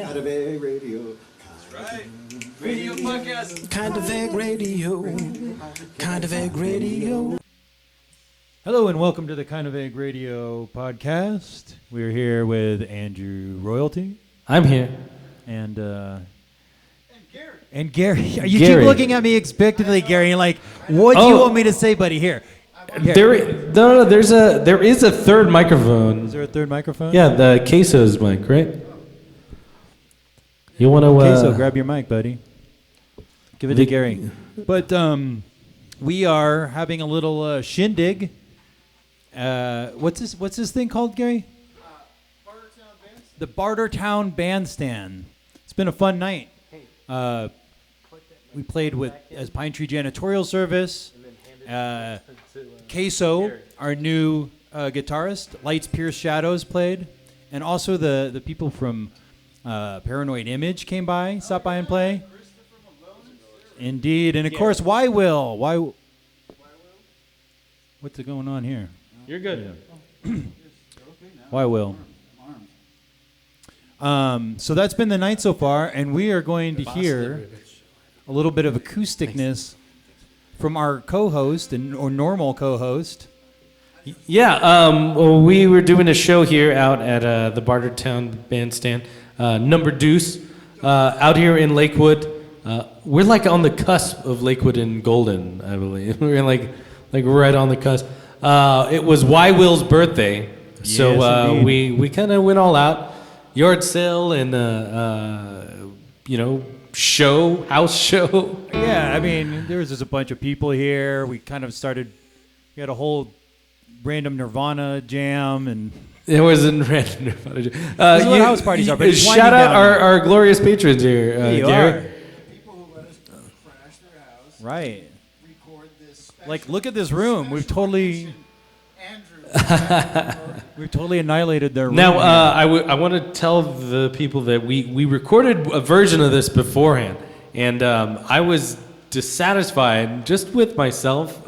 Kind of Egg Radio. That's right. Radio podcast. Kind of Egg Radio. Kind of Egg Radio. Hello and welcome to the Kind of Egg Radio podcast. We're here with Andrew Royalty I'm here. and Gary. Gary. You Gary. keep looking at me expectantly, Gary. And like, what do you want me to say, buddy? Here. There is a third microphone. Is there a third microphone? Yeah, the Queso's mic, right? You want to? Okay, so grab your mic, buddy. Give it to Gary. But we are having a little shindig. What's this thing called, Gary? Bartertown Bandstand. The Bartertown Bandstand. It's been a fun night. We played with as Pine Tree Janitorial Service. Queso, our new guitarist. Lights Pierce Shadows played, and also the people from Paranoid Image came by, stopped by and play. Indeed, and of course, Why Will? What's going on here? You're good. Why Will? So that's been the night so far, and we are going to hear a little bit of acousticness from our co-host or normal co-host. Yeah. Well, we were doing a show here out at the Bartertown Bandstand, Number Deuce, out here in Lakewood. We're like on the cusp of Lakewood and Golden, I believe. We're like right on the cusp. It was Why Will's birthday, so Yes, we kind of went all out, yard sale and house show. Yeah, I mean, there was just a bunch of people here. We kind of started. We had a whole random Nirvana jam, and It wasn't random. This is what house parties are, but it's shout winding out down. our glorious patrons here, you Gary. are. People who let us crash their house. Right. Record this special. Like, look at this room. We've special totally, edition Andrew. we've totally annihilated their room. Now, here. I want to tell the people that we recorded a version of this beforehand, and I was dissatisfied just with myself,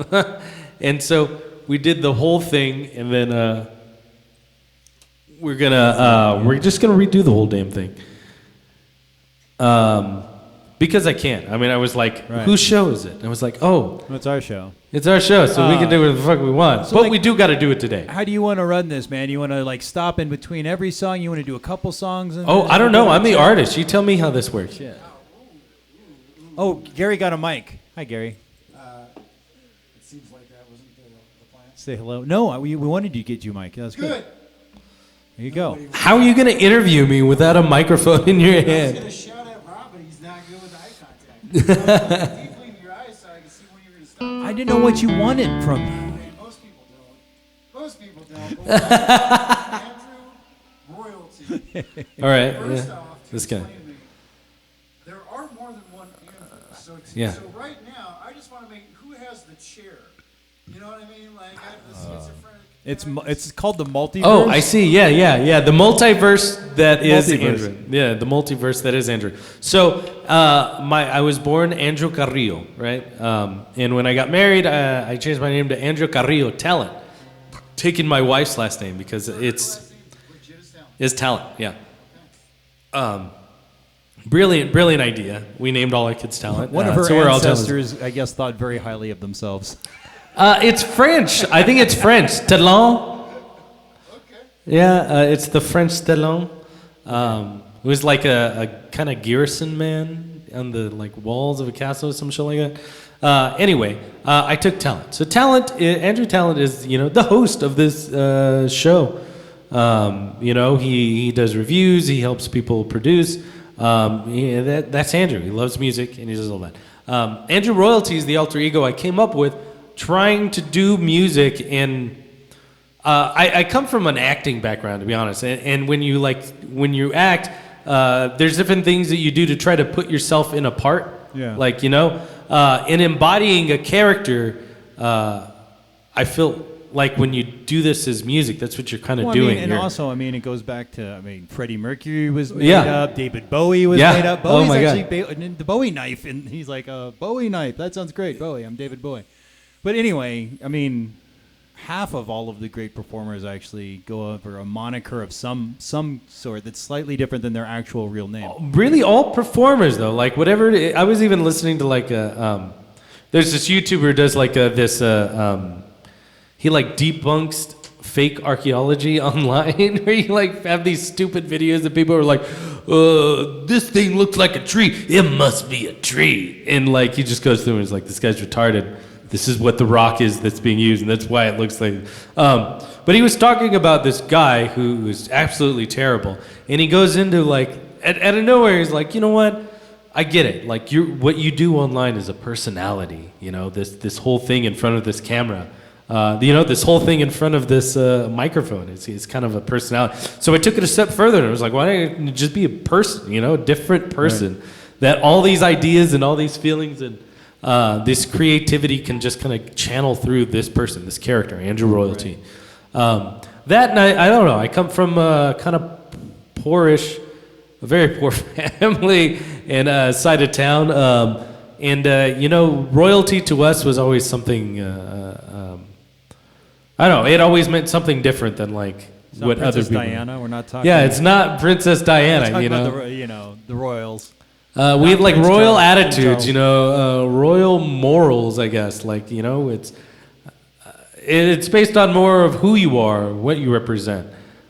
and so we did the whole thing, and then we're just gonna redo the whole damn thing. Because I can't. I mean, I was like, Right. whose show is it? And I was like, oh, It's our show. it's our show, so we can do whatever the fuck we want. so But like- we do got to do it today. How do you want to run this, man? You want to like stop in between every song? You want to do a couple songs? And Oh, then- I don't know. I'm the artist. You tell me how this works. Shit. Oh, Gary got a mic. Hi, Gary. It seems like that wasn't the plan. Say hello. No, we wanted you to get you a mic. That's good. Good. There you go. How are you going to interview me without a microphone in your I was hand? going to shout at Rob, but he's not good with eye contact. Deeply in your eyes so I can see when you're going to stop. I didn't know what you wanted from me. Hey, most people don't. Most people don't. But Andrew Royalty. All right. First Yeah. off, to This guy. explain to me, there are more than one Andrew. Yeah. So right now, I just want to make who has the chair. You know what I mean? Like I have this schizophrenic. It's called the multiverse. Oh, I see. Yeah. The multiverse that is Multiverse. Andrew. Yeah, the multiverse that is Andrew. So, I was born Andrew Carrillo, right? And when I got married, I changed my name to Andrew Carrillo Talent, taking my wife's last name because it's talent. Yeah. Brilliant idea. We named all our kids Talent. One of her so we're all Talent. ancestors, I guess, thought very highly of themselves. It's French. I think it's French. Talent. Yeah, it's the French talent. It was like a kind of garrison man on the like walls of a castle or some shit like that. Anyway, I took Talent. So Andrew Talent is the host of this show. He does reviews. He helps people produce. That's Andrew. He loves music and he does all that. Andrew Royalty is the alter ego I came up with, trying to do music and. I come from an acting background, to be honest, and when you act, there's different things that you do to try to put yourself in a part. Yeah. In embodying a character, I feel like when you do this as music, that's what you're kind of doing. And You're- also, it goes back to, Freddie Mercury was made Yeah. up, David Bowie was Yeah. made up. Oh Bowie's my actually the Bowie knife, and he's like, Bowie knife, that sounds great, Bowie, I'm David Bowie. But anyway, half of all of the great performers actually go over a moniker of some sort that's slightly different than their actual real name. Really, all performers though, like whatever. I was even listening to like there's this YouTuber who does like he like debunks fake archaeology online, where you like have these stupid videos that people are like, this thing looks like a tree. It must be a tree, and like he just goes through and is like, this guy's retarded. This is what the rock is that's being used, and that's why it looks like. But he was talking about this guy who was absolutely terrible, and he goes into like out of nowhere, he's like, you know what? I get it. Like what you do online is a personality. You know, this whole thing in front of this camera. This whole thing in front of this microphone is kind of a personality. So I took it a step further, and I was like, why don't you just be a person? You know, a different person. Right. That all these ideas and all these feelings and this creativity can just kind of channel through this person, this character, Andrew Royalty. Right. That night, I don't know. I come from kind of poorish, a very poor family and side of town. Royalty to us was always something, I don't know, it always meant something different than like what Princess other people. Diana, we're not talking. Yeah, it's not Princess Diana, we're you know. About the royals. We have like Prince royal Charles, attitudes, you know, royal morals, I guess. Like, you know, it's based on more of who you are, what you represent.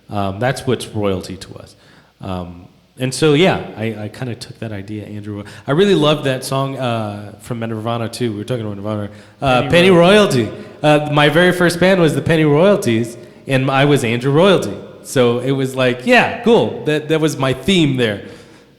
That's what's royalty to us. And so, yeah, I kind of took that idea, Andrew. I really loved that song from Nirvana, too. We were talking about Nirvana. Penny Royalty. My very first band was the Penny Royalties, and I was Andrew Royalty. So it was like, yeah, cool. That was my theme there.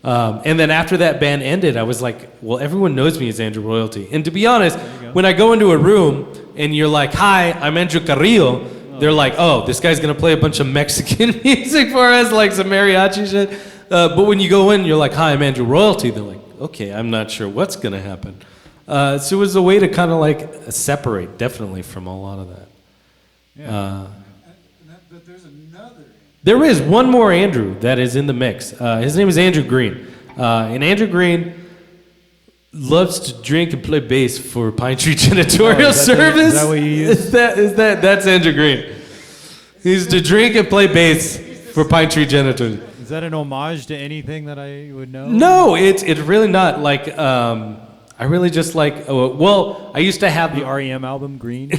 And then after that band ended, I was like, well, everyone knows me as Andrew Royalty. And to be honest, when I go into a room and you're like, hi, I'm Andrew Carrillo, they're like, oh, this guy's going to play a bunch of Mexican music for us, like some mariachi shit. But when you go in, you're like, hi, I'm Andrew Royalty. They're like, okay, I'm not sure what's going to happen. So it was a way to kind of like separate, definitely, from a lot of that. Yeah. But there's another. There is one more Andrew that is in the mix. His name is Andrew Green. And Andrew Green loves to drink and play bass for Pine Tree Janitorial Service. Is that what you use? That's Andrew Green. He's to drink and play bass for Pine Tree Janitorial. Is that an homage to anything that I would know? No, it's really not. Like, I really just like, I used to have the REM album, Green.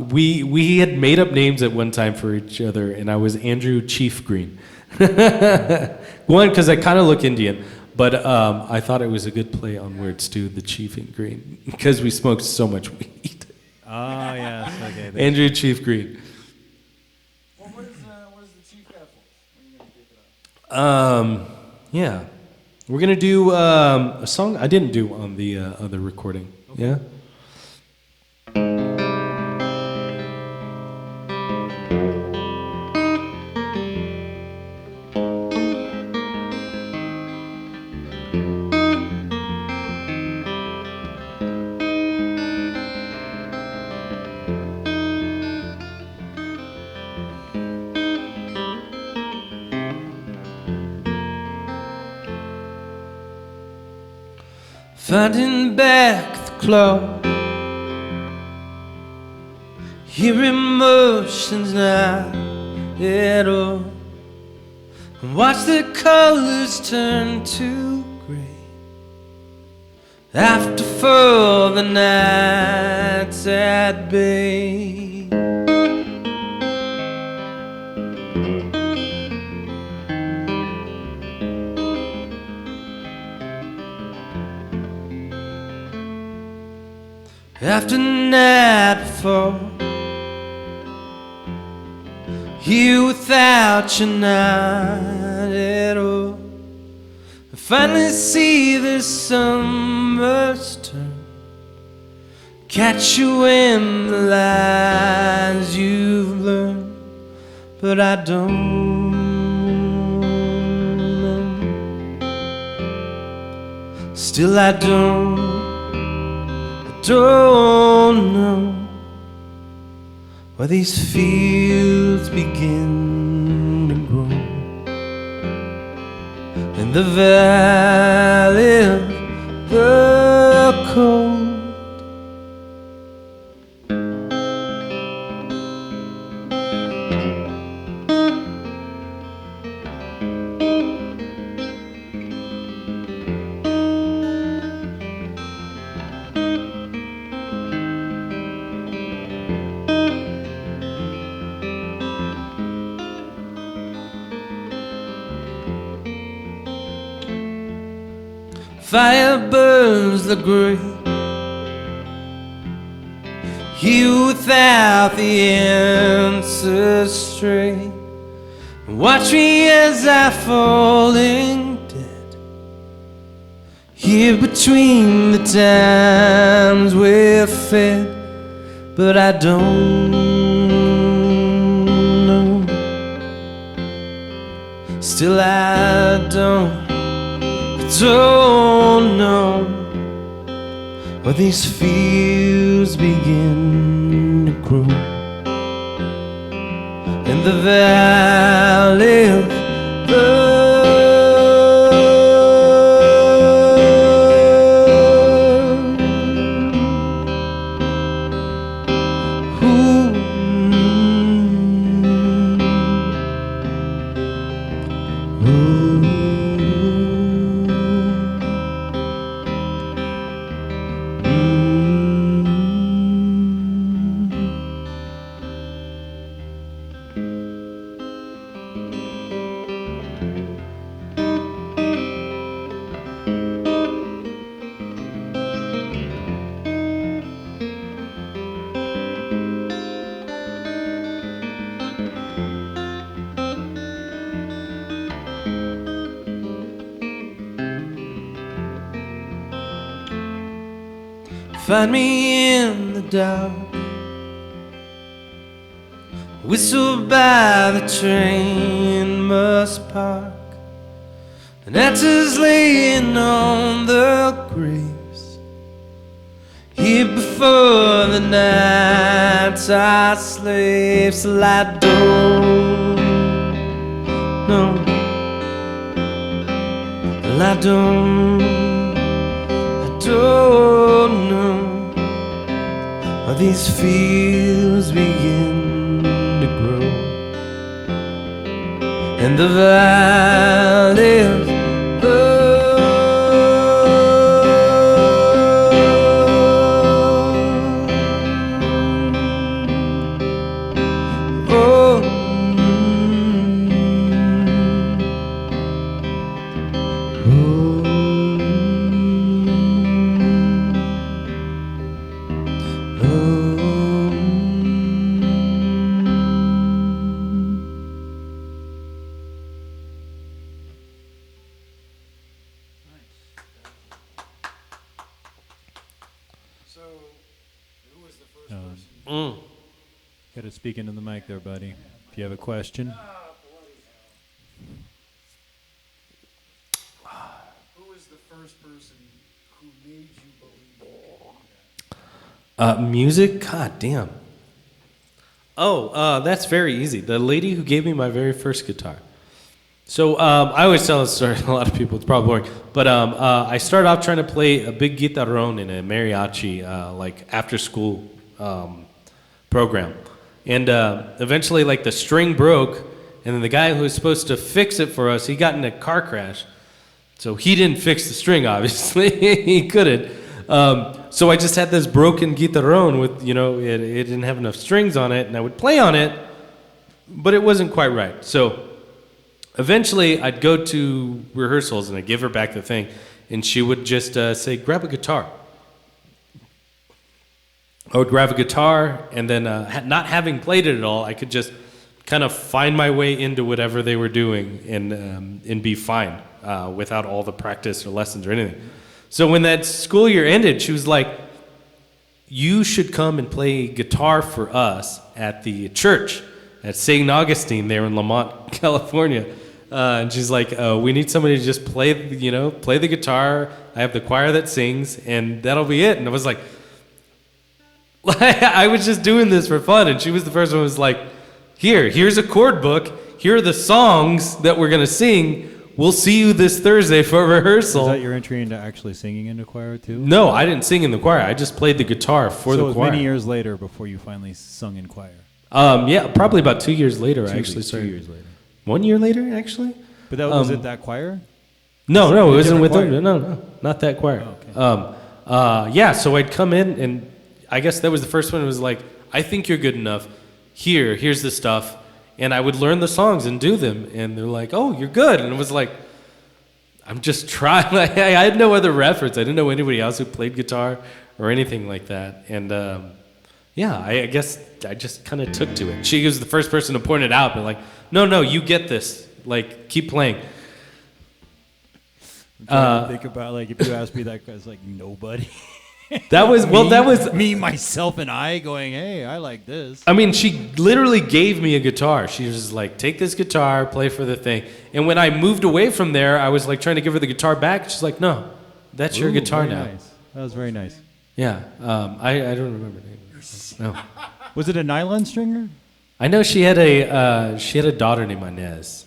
We had made up names at one time for each other, and I was Andrew Chief Green. One, because I kind of look Indian, but I thought it was a good play on words too, the Chief and Green, because we smoked so much weed. Oh, yes. Okay. Andrew Chief Green. Well, what is the chief got for? When are you going to pick it up? Yeah. We're going to do a song I didn't do on the other recording. Okay. Yeah? Finding back the claw, your emotions not at all, and watch the colors turn to gray after for the nights at bay. After nightfall, here without your night at all, I finally see the summer's turn, catch you in the lies you've learned, but I don't know. Still I don't know where these fields begin to grow in the valley of the cold. fire burns the grave. You without the answers stray. Watch me as I falling dead. Here between the times we're fed, but I don't know. Still I don't know where these fields begin to grow. In the valley of find me in the dark, whistle by the train must park, and answers laying on the graves. Here before the nights are slaves, till I don't know, till I don't know where these fields begin to grow. In the valley of So, who was the first person? Got to speak into the mic there, buddy. If you have a question. Who was the first person who made you believe you could do that? Music? God damn. Oh, that's very easy. The lady who gave me my very first guitar. So I always tell this story to a lot of people. It's probably boring. But I started off trying to play a big guitarrón in a mariachi, like after-school program. And eventually, like, the string broke, and then the guy who was supposed to fix it for us, he got in a car crash. So he didn't fix the string, obviously. He couldn't. So I just had this broken guitarón with, you know, it didn't have enough strings on it, and I would play on it, but it wasn't quite right. So eventually I'd go to rehearsals, and I'd give her back the thing, and she would just say, grab a guitar. I would grab a guitar, and then not having played it at all, I could just kind of find my way into whatever they were doing and be fine without all the practice or lessons or anything. So when that school year ended, she was like, you should come and play guitar for us at the church at St. Augustine there in Lamont, California. And she's like, we need somebody to just play the guitar. I have the choir that sings, and that'll be it. And I was like, I was just doing this for fun. And she was the first one who was like, here's a chord book. Here are the songs that we're going to sing. We'll see you this Thursday for rehearsal. Is that your entry into actually singing in the choir too? No, I didn't sing in the choir. I just played the guitar for the So it was choir. many years later before you finally sung in choir. Yeah, probably about 2 years later. I actually 2 started. years later. 1 year later, actually. But that was it that choir? No, it wasn't with different them. No, not that choir. Oh, okay. Yeah, so I'd come in, and I guess that was the first one. It was like, I think you're good enough. Here's the stuff. And I would learn the songs and do them. And they're like, oh, you're good. And it was like, I'm just trying. Like, I had no other reference. I didn't know anybody else who played guitar or anything like that. And yeah, I guess I just kind of took to it. She was the first person to point it out, but like, no, you get this. Like, keep playing. I'm trying to think about, like, if you asked me that, I was like, nobody. That was me, myself, and I going, hey, I like this. I mean, she literally gave me a guitar. She was just like, take this guitar, play for the thing. And when I moved away from there, I was like trying to give her the guitar back. She's like, no, that's your Ooh, guitar very now. Nice. That was very nice. Yeah, I don't remember the name. No, Was it a nylon stringer? I know she had a daughter named Inez.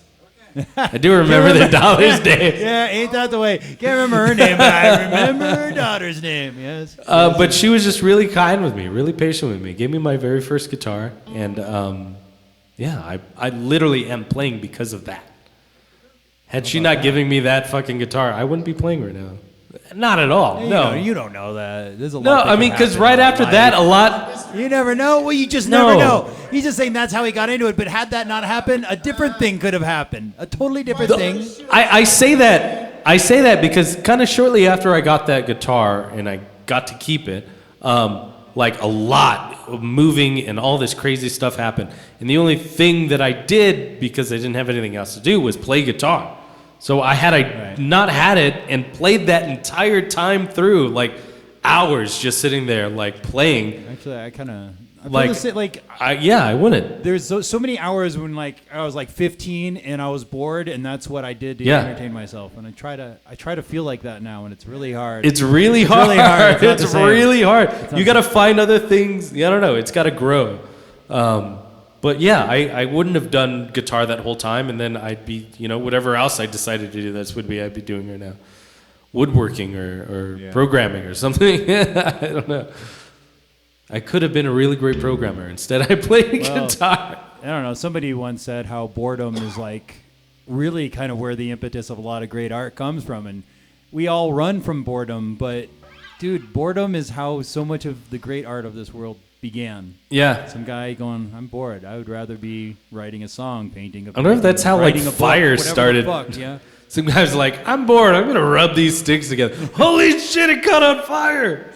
I do remember the daughter's name. Yeah, ain't that the way? Can't remember her name, but I remember her daughter's name. Yes. But she was just really kind with me, really patient with me. Gave me my very first guitar, and yeah, I literally am playing because of that. Had she not given me that fucking guitar, I wouldn't be playing right now. Not at all. No, you don't know that. There's a lot. no. that I can mean, because happen right in after life. that, a lot. You never know. Well, you just No. never know. He's just saying that's how he got into it. But had that not happened, a different thing could have happened. A totally different thing. I say that because kind of shortly after I got that guitar and I got to keep it, like a lot of moving and all this crazy stuff happened. And the only thing that I did, because I didn't have anything else to do, was play guitar. So Right. not had it and played that entire time through, like hours just sitting there, like playing. Actually, I kind of Like, I wouldn't. there's so many hours when like I was like 15 and I was bored, and that's what I did to Yeah. entertain myself. And I try to feel like that now, and it's really hard. It's really hard. really hard. It's not the It's same. really hard. not You got to find other things. I don't know. It's got to grow. But yeah, I wouldn't have done guitar that whole time, and then I'd be, whatever else I decided to do, that's what I'd be doing right now. Woodworking or Yeah. programming or something. I don't know. I could have been a really great programmer. Instead, I played Well, guitar. I don't know. Somebody once said how boredom is like really kind of where the impetus of a lot of great art comes from, and we all run from boredom. But dude, boredom is how so much of the great art of this world began. Yeah. Some guy going, I'm bored. I would rather be writing a song, painting a I wonder if that's how, like, writing a book, fire whatever the started. fuck, yeah. Some guy's like, I'm bored. I'm going to rub these sticks together. Holy shit, it caught on fire.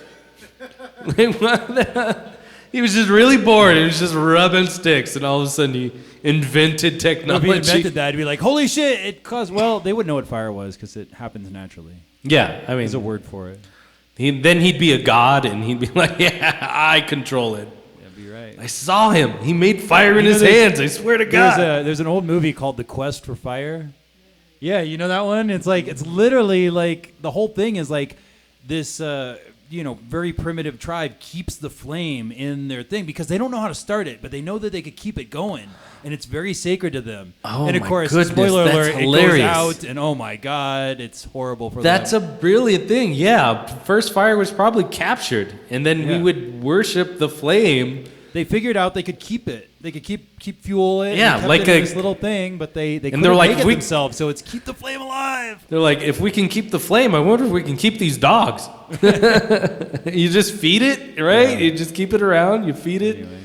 Like, what the- He was just really bored. He was just rubbing sticks, and all of a sudden he invented If technology. he invented that, he'd be like, holy shit, it caused, well, they wouldn't know what fire was because it happens naturally. Yeah, I mean, There's a word for it. then he'd be a god, and he'd be like, yeah, I control it. That'd be right. I saw him. He made fire in You know, his there's- hands. I swear to God. There's an old movie called The Quest for Fire. Yeah, you know that one? It's like, it's literally like, the whole thing is like this, very primitive tribe keeps the flame in their thing because they don't know how to start it, but they know that they could keep it going. And it's very sacred to them. Oh, and of my course, goodness, spoiler that's alert, hilarious. it goes out, and oh my God, it's horrible for That's them. a brilliant thing. Yeah, first fire was probably captured, and then we Yeah. would worship the flame. They figured out they could keep it. They could keep fuel it. Yeah, and kept like it in a- this little thing, but they couldn't they're like, make it we- themselves. So it's keep the flame alive. They're like, if we can keep the flame, I wonder if we can keep these dogs. You just feed it, right? Yeah. You just keep it around. You feed it. Anyway,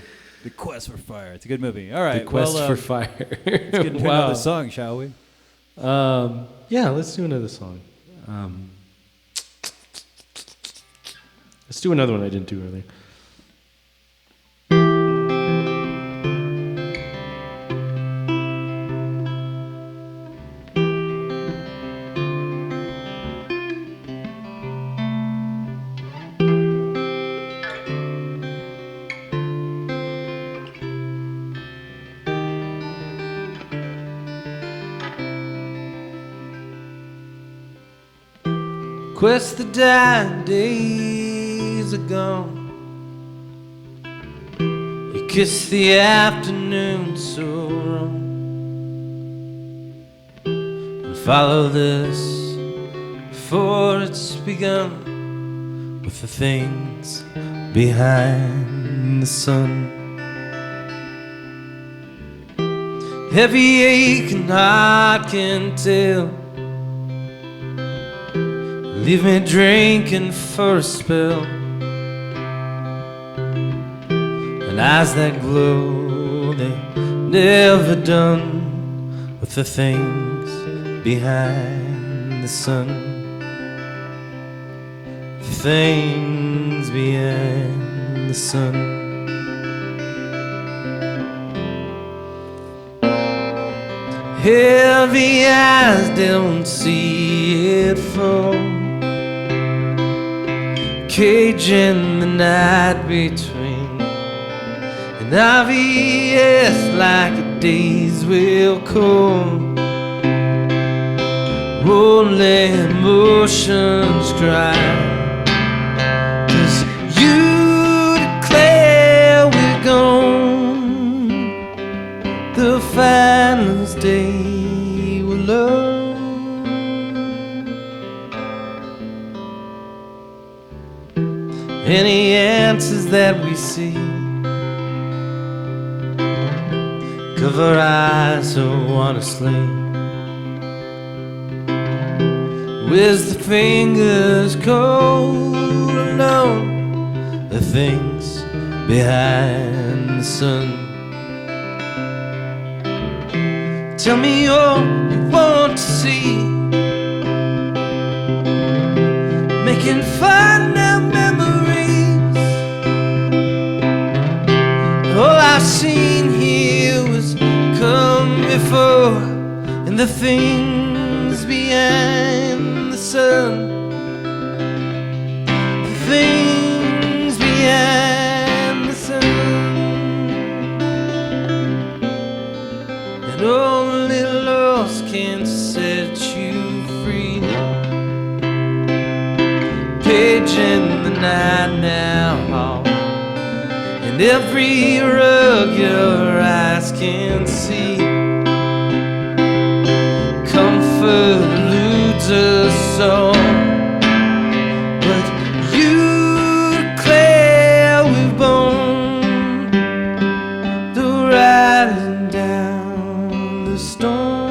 The Quest for Fire. It's a good movie. All right. The quest well, for fire. Let's get into another song, shall we? Yeah, let's do another song. Let's do another one I didn't do earlier. Quest the dying days are gone. You kiss the afternoon so wrong, and follow this before it's begun with the things behind the sun. Heavy aching heart can tell, leave me drinking for a spell, and eyes that glow, they're never done with the things behind the the sun. Things behind the sun. Heavy eyes don't see it fall, caging the night between an obvious like days will come. Rolling motions cry, 'cause you declare we're gone. The final day will love. Any answers that we see cover eyes so honestly. Where's the fingers cold alone? The things behind the sun. Tell me all you want to see, making final memories. All I've seen here was come before, and the things behind the sun, the things behind the sun, and only loss can set you free. Page in the night now, and every rug your eyes can see. Comfort eludes us all, but you declare we've borne the riding down the storm.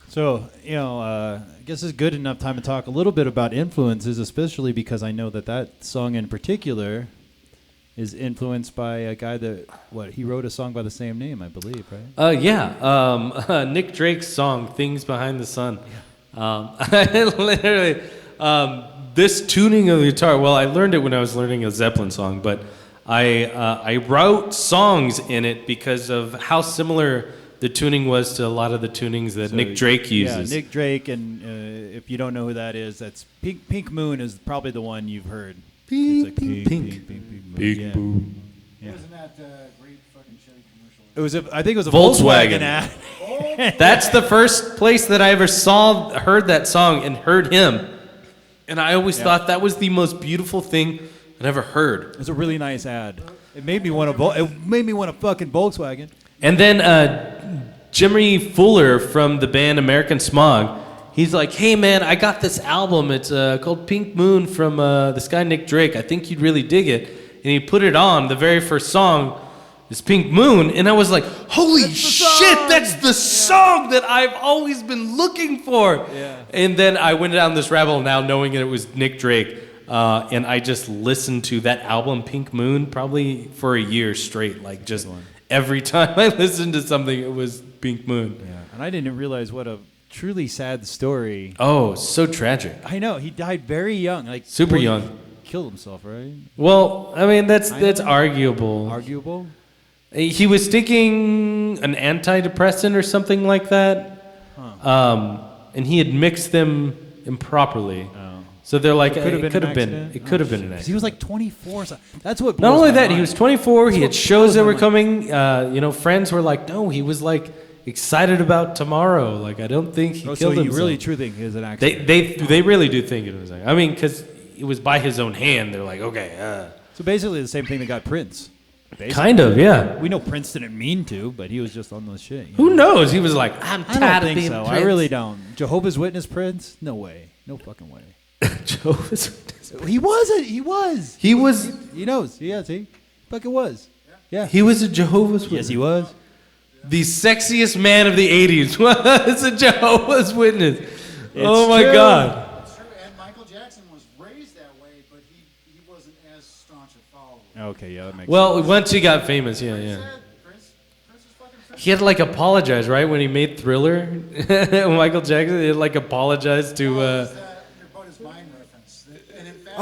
So, I guess it's good enough time to talk a little bit about influences, especially because I know that song in particular is influenced by a guy that, he wrote a song by the same name, I believe, right? Nick Drake's song, Things Behind the Sun. I literally, this tuning of the guitar, well, I learned it when I was learning a Zeppelin song, but I wrote songs in it because of how similar the tuning was to a lot of the tunings that Nick Drake uses. Yeah, Nick Drake, and if you don't know who that is, that's Pink Moon is probably the one you've heard. It's like Pink Moon. Yeah. Wasn't that great fucking Chevy commercial? It was I think it was a Volkswagen. ad. That's the first place that I ever heard that song and heard him. And I always thought that was the most beautiful thing I'd ever heard. It was a really nice ad. It made me want a fucking Volkswagen. And then Jimmy Fuller from the band American Smog, he's like, hey man, I got this album. It's called Pink Moon from this guy Nick Drake. I think you'd really dig it. And he put it on. The very first song is Pink Moon. And I was like, holy shit, that's the song that I've always been looking for. Yeah. And then I went down this rabbit hole now knowing that it was Nick Drake. And I just listened to that album, Pink Moon, probably for a year straight. Like just every time I listened to something, it was Pink Moon. Yeah. And I didn't realize what a truly sad story. Oh, so tragic. I know. He died very young. Like Super young. Killed himself, right? Well, I mean, that's arguable. Arguable? He was taking an antidepressant or something like that. And he had mixed them improperly. Oh. So they're like, Could have it been could an have been, accident? it could have Oh, been shit. an 'Cause he was accident. like 24. So that's what. Not blows only my that, he mind. was 24. He had what shows that blows were my coming. Friends were like, no, he was like excited about tomorrow. Like, I don't think he Oh, killed so you himself. really true think it was an accident? They really do think it was. I mean, because it was by his own hand. They're like, okay, So basically the same thing that got Prince. Basically. kind of, yeah. We know Prince didn't mean to, but he was just on the shit. you Who know? knows? He was like, I'm I tired don't of think being so. Prince. I really don't. Jehovah's Witness Prince? No way. No fucking way. Jehovah's Witness. He wasn't. He was. He was. He knows. Yeah, see? Fucking was. Yeah. He was a Jehovah's Witness. Yes, he was. The sexiest man of the 80s was a Jehovah's Witness. Oh my true. God. It's true, and Michael Jackson was raised that way, but he wasn't as staunch a follower. Okay, yeah, that makes Well, sense. once he got famous, yeah, yeah. Prince was fucking Prince. He had to like apologize, right, when he made Thriller. Michael Jackson, he had like apologized to. Your Butt Is Mine reference. And in fact,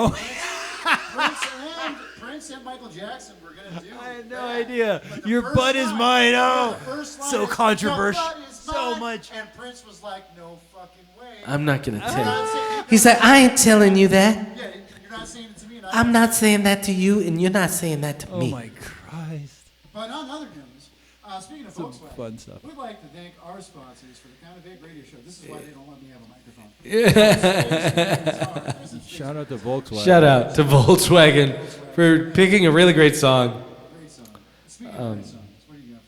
Prince and Michael Jackson were going to do I had no that. idea. But the Your first butt is line- mine. yeah, Oh, the first line so is, controversial. "Your butt is So mine." much. And Prince was like, no fucking way. I'm not gonna tell not you. saying- He's like, I ain't telling you that. Yeah, you're not saying it to me. And I'm not saying that to you, and you're not saying that to Oh me. my Christ. But on other news, speaking of Some Volkswagen, fun stuff. we'd like to thank our sponsors for the Kind of Big Radio Show. This is why they don't let me have a microphone. Shout out to Volkswagen. Shout out to Volkswagen for picking a really great song. Great song. Speaking of great songs, what do you got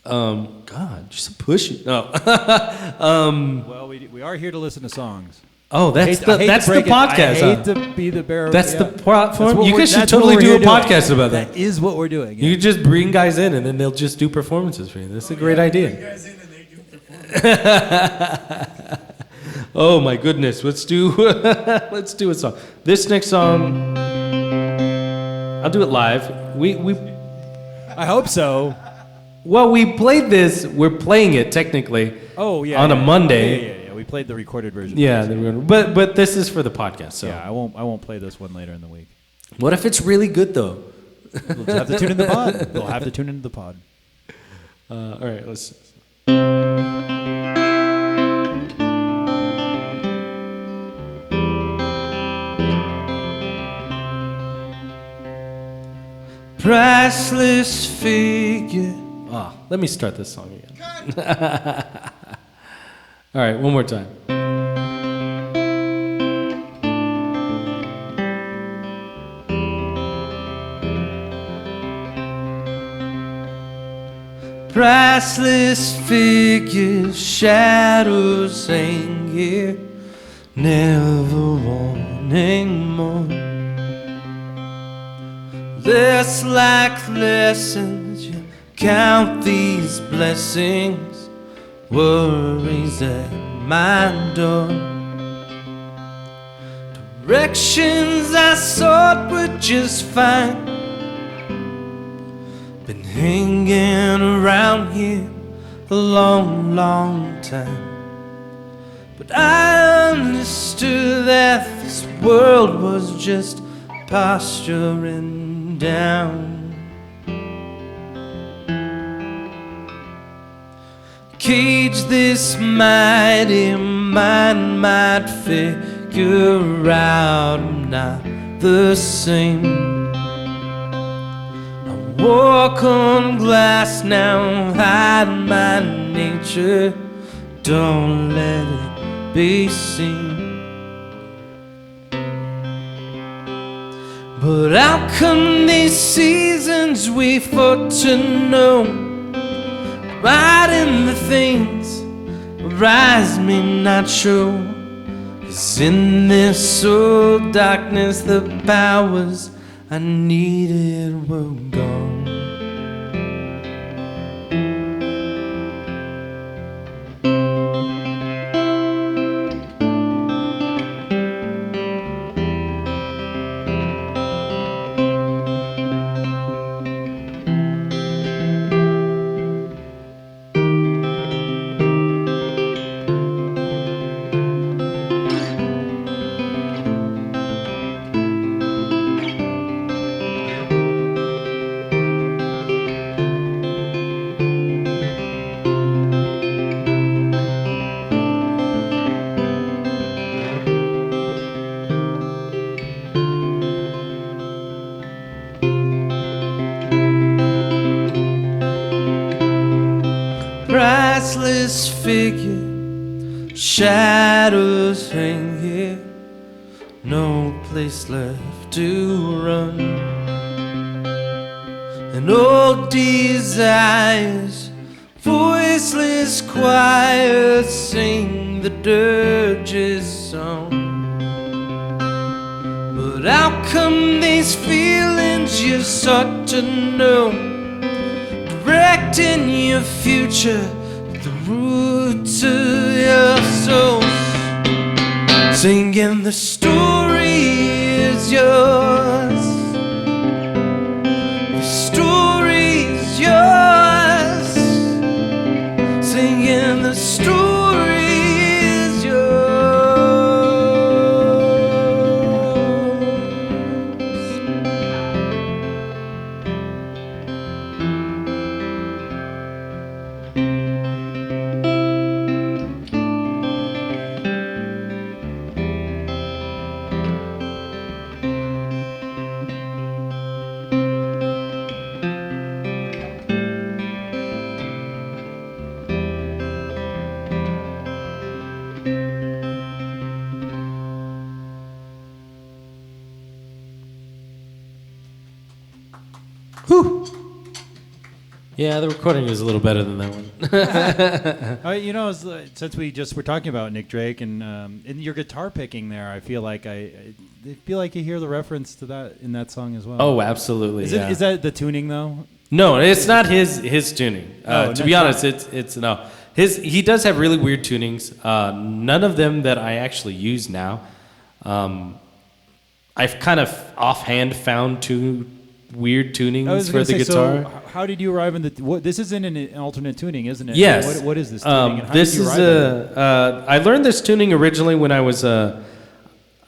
for us? God, just a push. No. Well, we are here to listen to songs. Oh, that's I hate the to break it. podcast. I hate huh? to be the bearer. That's the platform. what You we're- guys should that's what totally we're do here a doing. podcast about that. That is what we're doing. You could just bring guys in, and then they'll just do performances for you. That's a great idea. Oh my goodness, let's do let's do a song. This next song, I'll do it live. We I hope so. well, we played this. We're playing it technically. Oh yeah. On a yeah. Monday. Yeah. We played the recorded version. Yeah, but this is for the podcast. So Yeah, I won't play this one later in the week. what if it's really good though? We'll have to tune in the pod. They'll have to tune into the pod. All right, let's. Priceless figure. Oh, let me start this song again. All right, one more time. Priceless figures, shadows hang here, never wanting more. Less like lessons, you count these blessings, worries at my door. Directions I sought were just fine, been hanging around here a long, long time. But I understood that this world was just posturing down. Cage this mighty mind might figure out I'm not the same. I walk on glass now, hide my nature, don't let it be seen. But how come these seasons we for to know? Right in the things rise me not show. 'Cause in this old darkness the powers I needed were gone. priceless figure. Shadows hang here, no place left to run. And old desires, voiceless choirs sing the dirge's song. But how come these feelings you sought to know, directing your future, the roots of your soul? Singing the story is yours, the story is yours. Singing the story is Whew. Yeah, the recording is a little better than that one. You know, since we just were talking about Nick Drake and your guitar picking there, I feel like I feel like you hear the reference to that in that song as well. Oh, absolutely. Is that the tuning though? No, it's not his tuning. To be honest, not. it's no. He does have really weird tunings. None of them that I actually use now. I've kind of offhand found two weird tunings for the guitar. So how did you arrive in the? This isn't an alternate tuning, isn't it? Yes. What is this tuning? And how This did you is arrive at it? I learned this tuning originally when I was I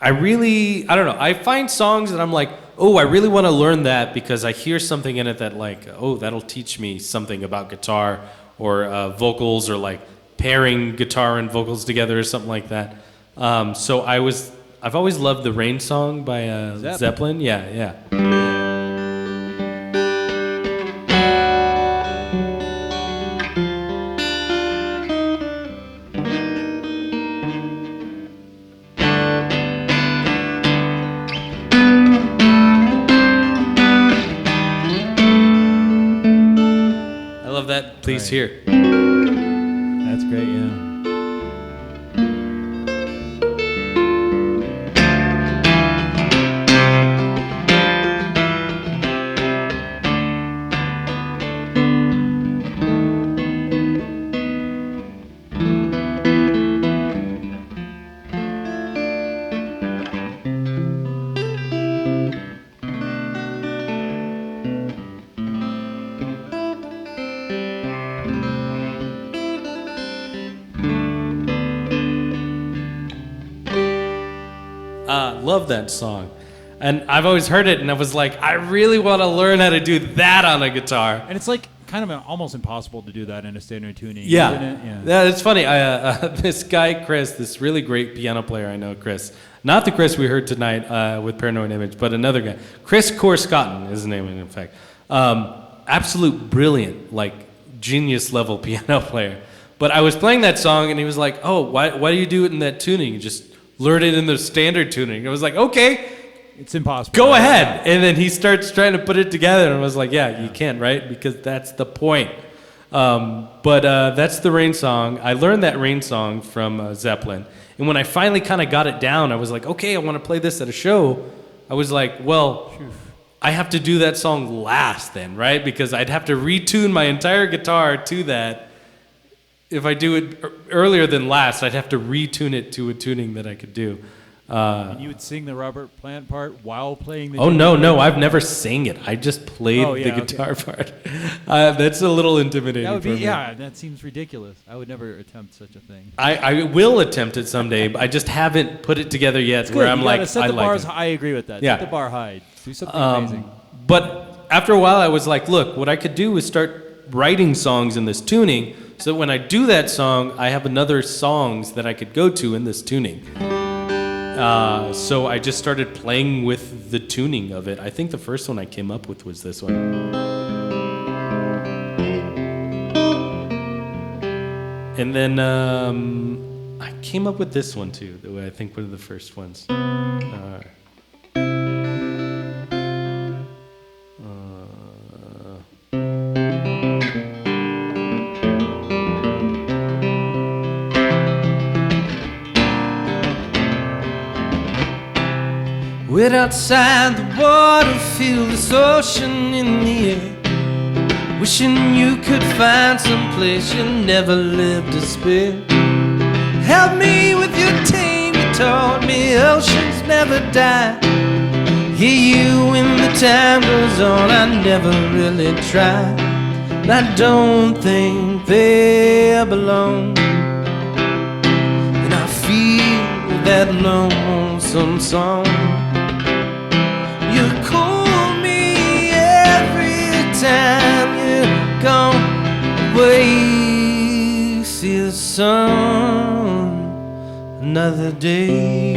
don't know. I find songs that I'm like, oh, I really want to learn that because I hear something in it that like, oh, that'll teach me something about guitar or vocals or like pairing guitar and vocals together or something like that. So I've always loved the Rain Song by Zeppelin. Yeah. I love that. Please Right. hear. That's great. Yeah. Love that song. And I've always heard it and I was like, I really want to learn how to do that on a guitar. And it's like kind of almost impossible to do that in a standard tuning. Yeah. Isn't it? Yeah. Yeah, it's funny. This guy, Chris, this really great piano player I know, Chris. Not the Chris we heard tonight with Paranoid Image, but another guy. Chris Korscotton is his name, in fact. Absolute brilliant, like genius level piano player. But I was playing that song and he was like, oh, why do you do it in that tuning? You just learn it in the standard tuning. I was like, okay, It's impossible. go ahead. And then he starts trying to put it together, and I was like, yeah, you can, right? Because that's the point. But that's the Rain Song. I learned that Rain Song from Zeppelin. And when I finally kind of got it down, I was like, okay, I want to play this at a show. I was like, well, I have to do that song last then, right? Because I'd have to retune my entire guitar to that. If I do it earlier than last, I'd have to retune it to a tuning that I could do. And you would sing the Robert Plant part while playing the. Oh, no, I've never sang it. I just played Oh, yeah, the guitar part. That's a little intimidating That would for be me. that seems ridiculous. I would never attempt such a thing. I will attempt it someday, but I just haven't put it together yet where Good, I'm you like, gotta set I the like bars. it. I agree with that. Yeah. Set the bar high. Do something amazing. But after a while, I was like, look, what I could do is start writing songs in this tuning so that when I do that song, I have another songs that I could go to in this tuning. So I just started playing with the tuning of it. I think the first one I came up with was this one. And then I came up with this one too, the way I think one of the first ones. Wait outside the water, feel this ocean in the air. Wishing you could find some place you never lived to spare. Help me with your team, you taught me oceans never die. Hear you when the time goes on, I never really tried. And I don't think they belong. And I feel that lonesome song. You call me every time you're gone away. See the sun another day.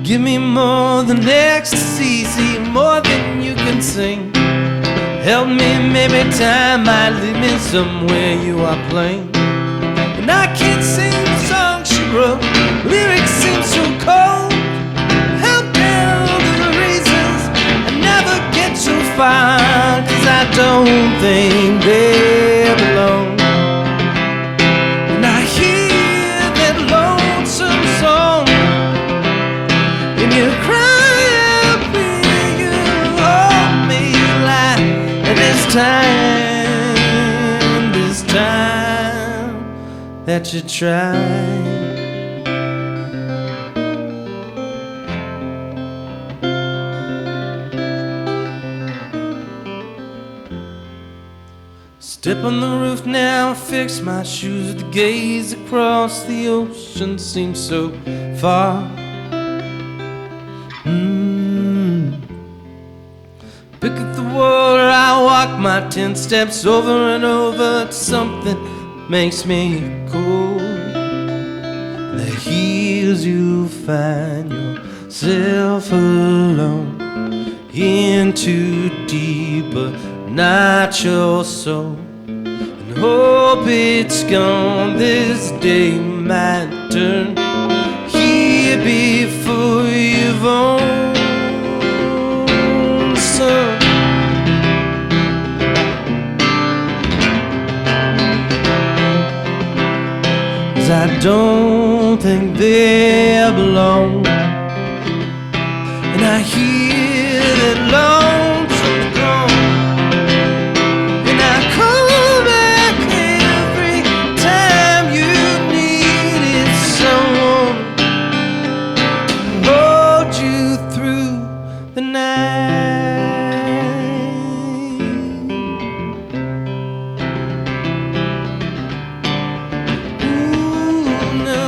Give me more than ecstasy, see more than you can sing. Help me, maybe time might lead me somewhere you are playing. And I can't sing the song she wrote, lyrics seem so cold. Help down the reasons I never get so far, 'cause I don't think they belong. And I hear that lonesome song, and you cry up here, you hold me like this time that you try. Step on the roof now, fix my shoes. The gaze across the ocean seems so far. Pick up the water, I walk my 10 steps over and over to something makes me cold. The heels you find yourself alone, in too deep but not your soul. And hope it's gone, this day might turn here before you've owned some. 'Cause I don't think they belong. And I hear that lonesome gone, and I call back every time you needed someone to hold you through the night. Ooh, no.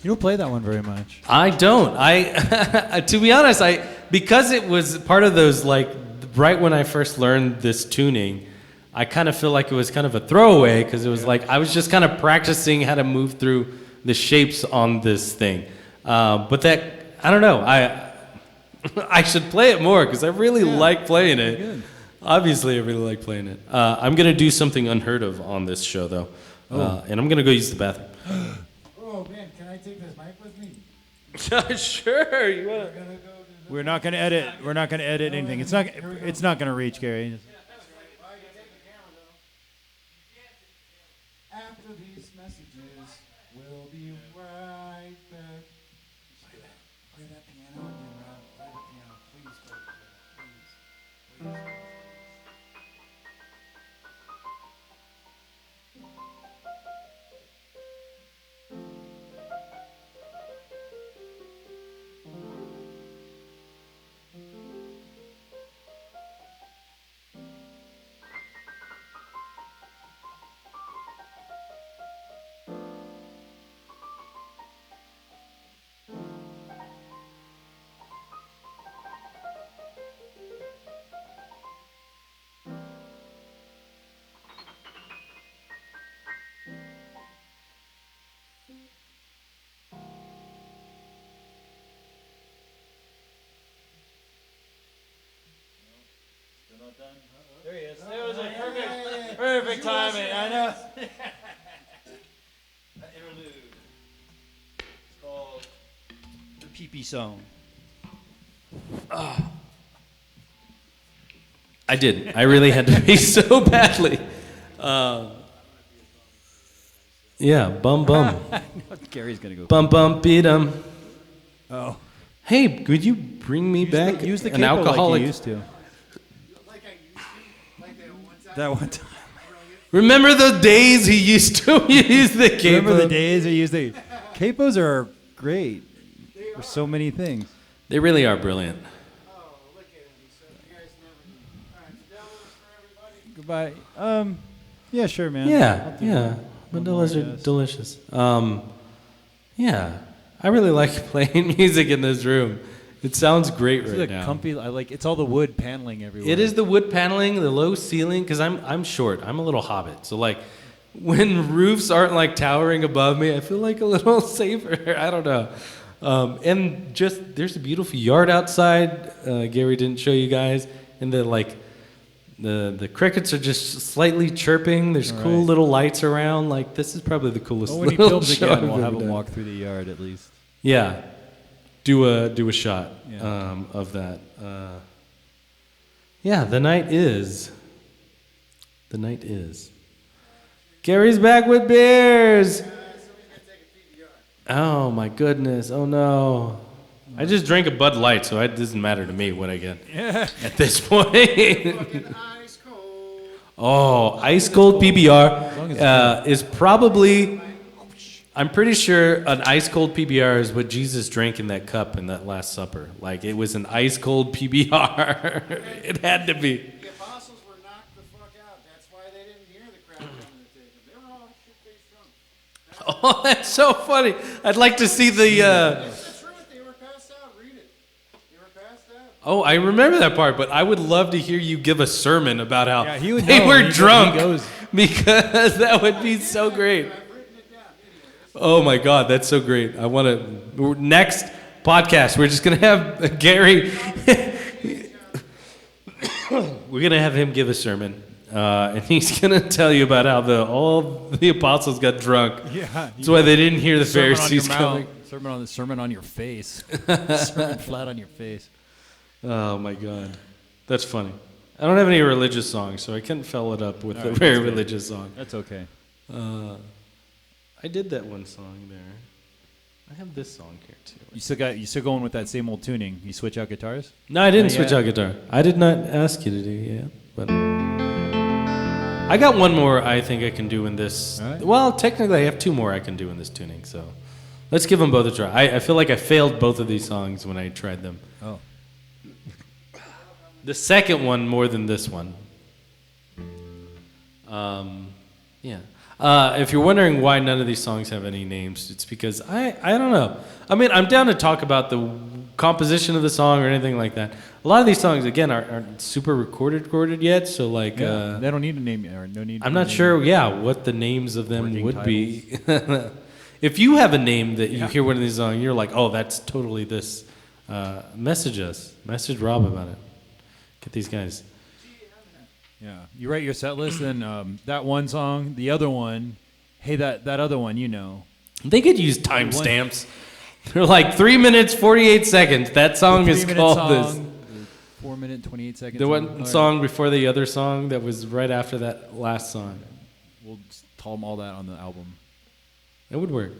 You don't play that one very much. I don't. To be honest, because it was part of those, like, right when I first learned this tuning, I kind of feel like it was kind of a throwaway, because it was like I was just kind of practicing how to move through the shapes on this thing. But that, I don't know. I should play it more, because I really like playing it. Good. Obviously, I really like playing it. I'm gonna do something unheard of on this show, though, and I'm gonna go use the bathroom. Oh man, can I take this mic with me? Sure. You wanna? We're not going to edit. We're not going to edit anything. It's not. It's not going to reach, Gary. After these messages, we'll be right back. Play that piano again, Rob. Play the piano. Please play the piano. Please. Please. There he is. That was a perfect timing. I know. Interlude. It's called the Pee-Pee Song. I did. I really had to pee so badly. Yeah, bum bum. Gary's gonna go. Bum bum beat 'em. Oh. Hey, could you bring me back Use the an capo alcoholic? like you used to. That one time. Remember the days he used to use the capo? Remember the days he used the capos are great for so many things. They really are brilliant. Goodbye. Yeah, sure, man. Yeah, yeah. Vanillas are delicious. Yeah, I really like playing music in this room. It sounds great It's right a now. comfy. I like. It's all the wood paneling everywhere. It is the wood paneling, the low ceiling. Because I'm short. I'm a little hobbit. So like, when roofs aren't like towering above me, I feel like a little safer. I don't know. And just there's a beautiful yard outside. Gary didn't show you guys, and the crickets are just slightly chirping. There's cool Right. little lights around. Like this is probably the coolest. Well, when he little films show again, I've we'll ever have him done. walk through the yard at least. Yeah, do a shot Yeah. of that. Yeah, the night is. Gary's back with beers. Oh my goodness! Oh no! I just drank a Bud Light, so it doesn't matter to me what I get at this point. Oh, ice cold PBR is probably. I'm pretty sure an ice cold PBR is what Jesus drank in that cup in that Last Supper. Like it was an ice cold PBR. It had to be. The apostles were knocked the fuck out. That's why they didn't hear the crowd coming to take them. They were all shit-faced drunk. Oh, that's so funny. I'd like to see the. That's right. They were passed out. Read it. They were passed out. Oh, I remember that part, but I would love to hear you give a sermon about how Yeah, he would they know. were He drunk goes- because that would be so great. I've written it down. Anyway, Oh my God, that's so great. I want to. Next podcast, we're just going to have Gary. We're going to have him give a sermon. And he's going to tell you about how all the apostles got drunk. Yeah. That's why they didn't hear the Sermon on Pharisees your coming. mouth. Sermon on your face. Sermon flat on your face. Oh my God. That's funny. I don't have any religious songs, so I couldn't follow it up with All a right, very that's good. religious song. That's okay. I did that one song there. I have this song here too. You still going with that same old tuning? You switch out guitars? No, I didn't Not switch yet? out guitar. I did not ask you to do yet, but I got one more I think I can do in this. All right. Well, technically I have two more I can do in this tuning, so let's give them both a try. I feel like I failed both of these songs when I tried them. Oh. The second one more than this one. Yeah. If you're wondering why none of these songs have any names, it's because I don't know. I mean, I'm down to talk about the composition of the song or anything like that. A lot of these songs, again, aren't super recorded yet, so like Yeah. They don't need a name or no need. I'm to not name sure, what the names of them Working would be. If you have a name that you hear one of these songs, you're like, oh, that's totally this. Message us. Message Rob about it. Get these guys. Yeah, you write your set list, and that one song, the other one, hey, that other one, you know. They could use timestamps. They're like 3 minutes, 48 seconds. That song is 3-minute called song, 4 minute, 28 seconds. The All one right. song before the other song that was right after that last song. We'll just tell them all that on the album. That would work.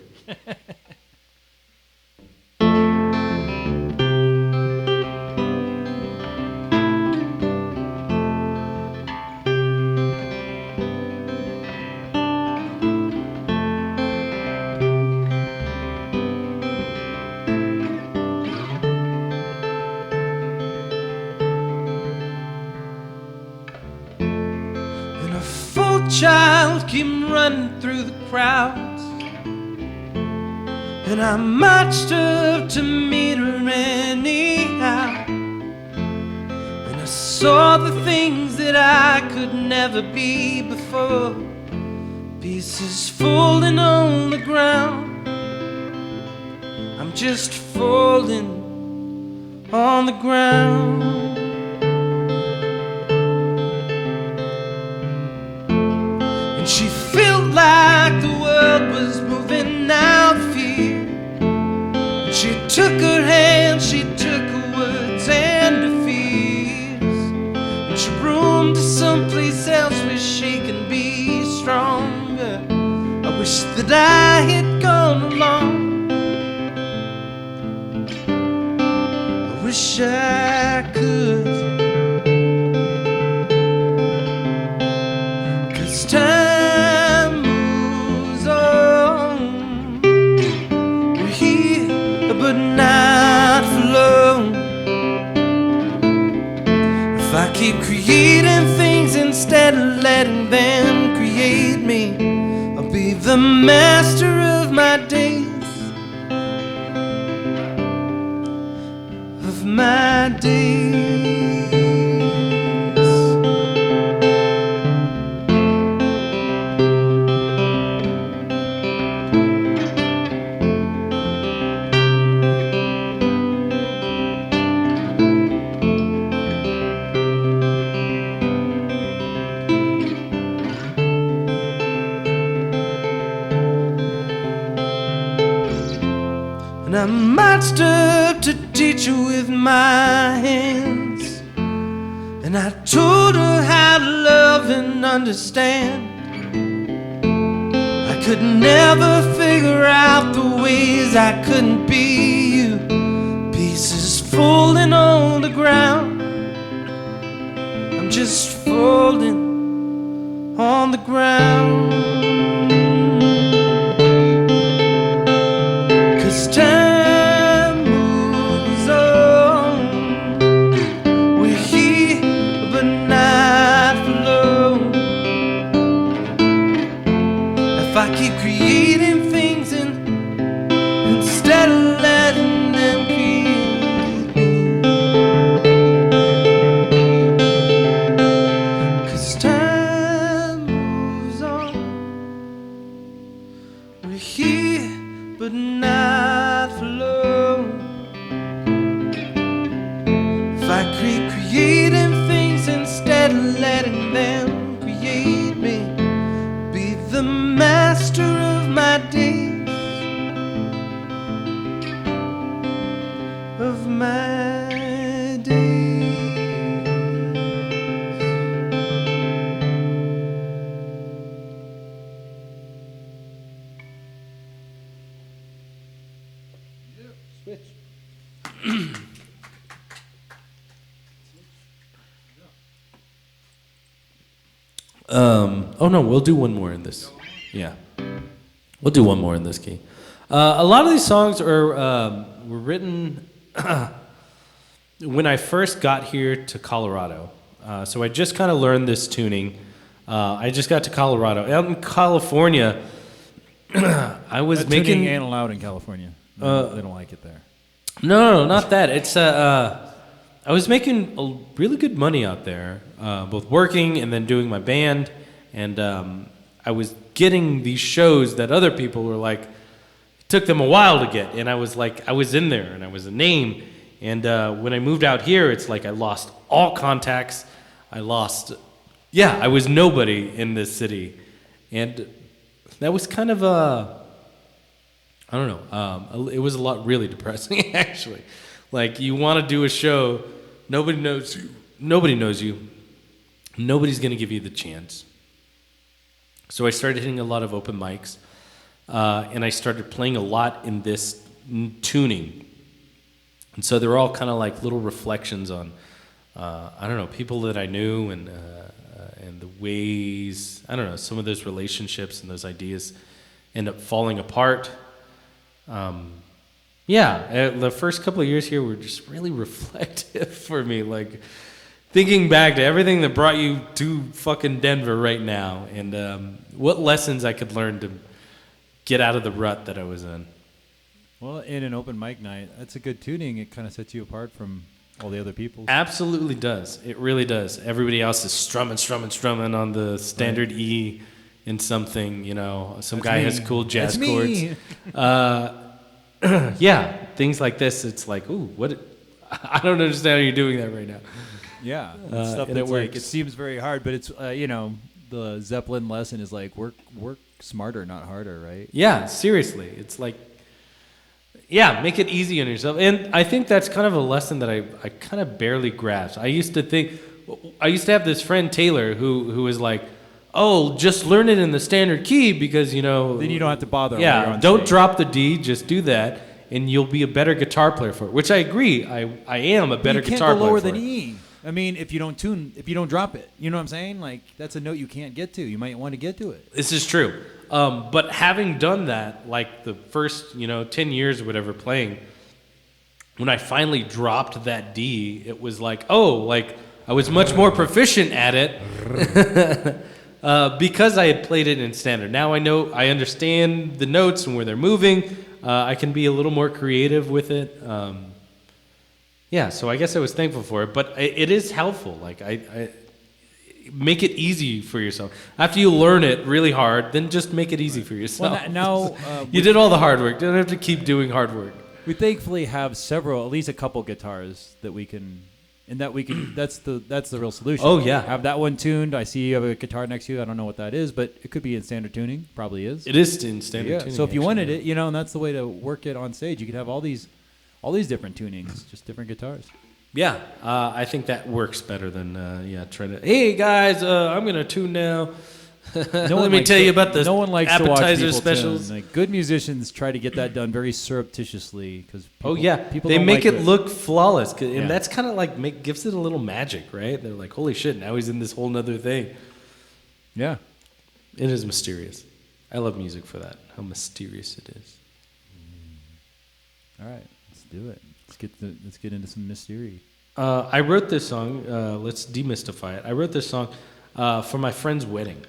And a full child came running through the crowds, and I marched up to meet her anyhow. And I saw the things that I could never be before, pieces falling on the ground. I'm just falling on the ground. like the world was moving out of fear. She took her hand, she took her words and her fears, and she roamed to someplace else where she can be stronger. I wish that I had gone along. I wish I could. 'Cause time moves on. We're here, but not for long. If I keep creating things instead of letting them create me, I'll be the master of my days, of my days. And I marched up to teach her with my hands, and I told her how to love and understand. I could never figure out the ways I couldn't be you. Pieces falling on the ground, I'm just falling on the ground. 'Cause time moves on. We're here, but not for long. If I keep creating things instead of letting them create me. 'Cause time moves on. We're here, but not for long. If I keep creating things instead of letting them create me, be the master of my days, of my days. Oh no, we'll do one more in this. Yeah, we'll do one more in this key. A lot of these songs were written when I first got here to Colorado. So I just kind of learned this tuning. I just got to Colorado. Out in California, I was making. Tuning ain't allowed in California. No, they don't like it there. No, not that. It's I was making really good money out there, both working and then doing my band, and I was getting these shows that other people were like, it took them a while to get, and I was like, I was in there, and I was a name, and when I moved out here, it's like I lost all contacts. I was nobody in this city, and that was kind of I don't know. It was a lot really depressing, actually. Like, you want to do a show, nobody knows you. Nobody knows you. Nobody's going to give you the chance. So I started hitting a lot of open mics, and I started playing a lot in this tuning. And so they're all kind of like little reflections on, I don't know, people that I knew and the ways, I don't know, some of those relationships and those ideas end up falling apart. The first couple of years here were just really reflective for me, like thinking back to everything that brought you to fucking Denver right now, and what lessons I could learn to get out of the rut that I was in. Well, in an open mic night, that's a good tuning. It kind of sets you apart from all the other people. Absolutely does. It really does. Everybody else is strumming on the standard E in something, you know. Some guy has cool jazz chords. Yeah, things like this. It's like, ooh, what? I don't understand how you're doing that right now. Yeah, stuff and that's it like, works. it seems very hard, but it's the Zeppelin lesson is like work smarter, not harder, right? Yeah, seriously. It's like, yeah, make it easy on yourself. And I think that's kind of a lesson that I kind of barely grasped. I used to have this friend Taylor who was like, oh, just learn it in the standard key because, Then you don't have to bother. while you're yeah, on don't stage. drop the D, just do that, and you'll be a better guitar player for it. Which I agree, I am a better you can't guitar go player lower for than it. E. I mean, if you don't drop it, you know what I'm saying? Like that's a note you can't get to. You might want to get to it. This is true. But having done that, like the first, 10 years or whatever playing, when I finally dropped that D, it was like, oh, like I was much more proficient at it because I had played it in standard. Now I understand the notes and where they're moving. I can be a little more creative with it. Yeah, so I guess I was thankful for it, but it is helpful. Like I make it easy for yourself. After you learn it really hard, then just make it easy for yourself. Well, now you did all the hard work. You don't have to keep doing hard work. we thankfully have several, at least a couple guitars that we can, and that we can. That's the real solution. Oh, yeah. Have that one tuned. I see you have a guitar next to you. I don't know what that is, but it could be in standard tuning. Probably is. It is in standard Yeah. tuning. So if you actually. wanted it, and that's the way to work it on stage. You could have all these different tunings, just different guitars. Yeah, I think that works better than trying to. Hey guys, I'm gonna tune now. Let me tell you about the no one likes to watch appetizer people specials. tune. Like, good musicians try to get that done very surreptitiously because people they don't make like it look flawless, and Yeah. that's kind of like gives it a little magic, right? They're like, holy shit, now he's in this whole nother thing. Yeah. It is mysterious. I love music for that. How mysterious it is. All right, let's do it. Let's get into some mystery. I wrote this song. Let's demystify it. I wrote this song for my friend's wedding.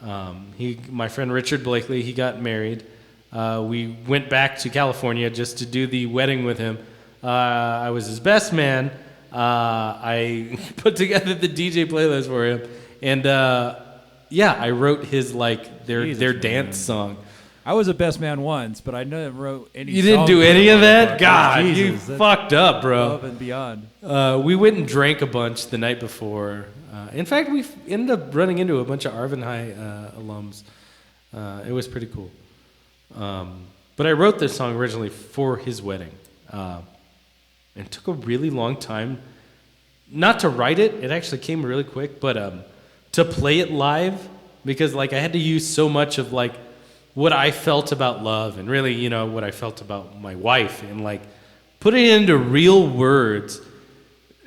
My friend Richard Blakely, he got married. We went back to California just to do the wedding with him. I was his best man. I put together the DJ playlist for him, and I wrote his their Jesus, dance man. song. I was a best man once, but I never wrote any. You didn't song do for any the of that? motherfucker. God, Jesus, you that's fucked up, bro. above and beyond. We went and drank a bunch the night before. In fact, we ended up running into a bunch of Arvin High alums. It was pretty cool. But I wrote this song originally for his wedding. It took a really long time. Not to write it. It actually came really quick. But to play it live, because I had to use so much of what I felt about love and really, what I felt about my wife and putting it into real words.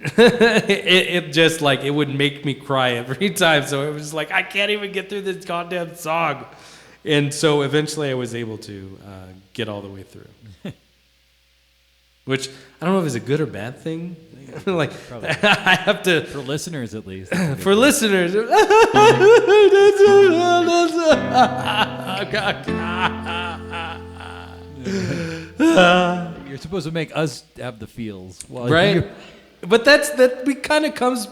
it just it would make me cry every time. So it was I can't even get through this goddamn song. And so eventually I was able to get all the way through. Which I don't know if it's a good or bad thing. I have to For listeners, at least. for listeners. You're supposed to make us have the feels, while Right? you- But that we kind of comes.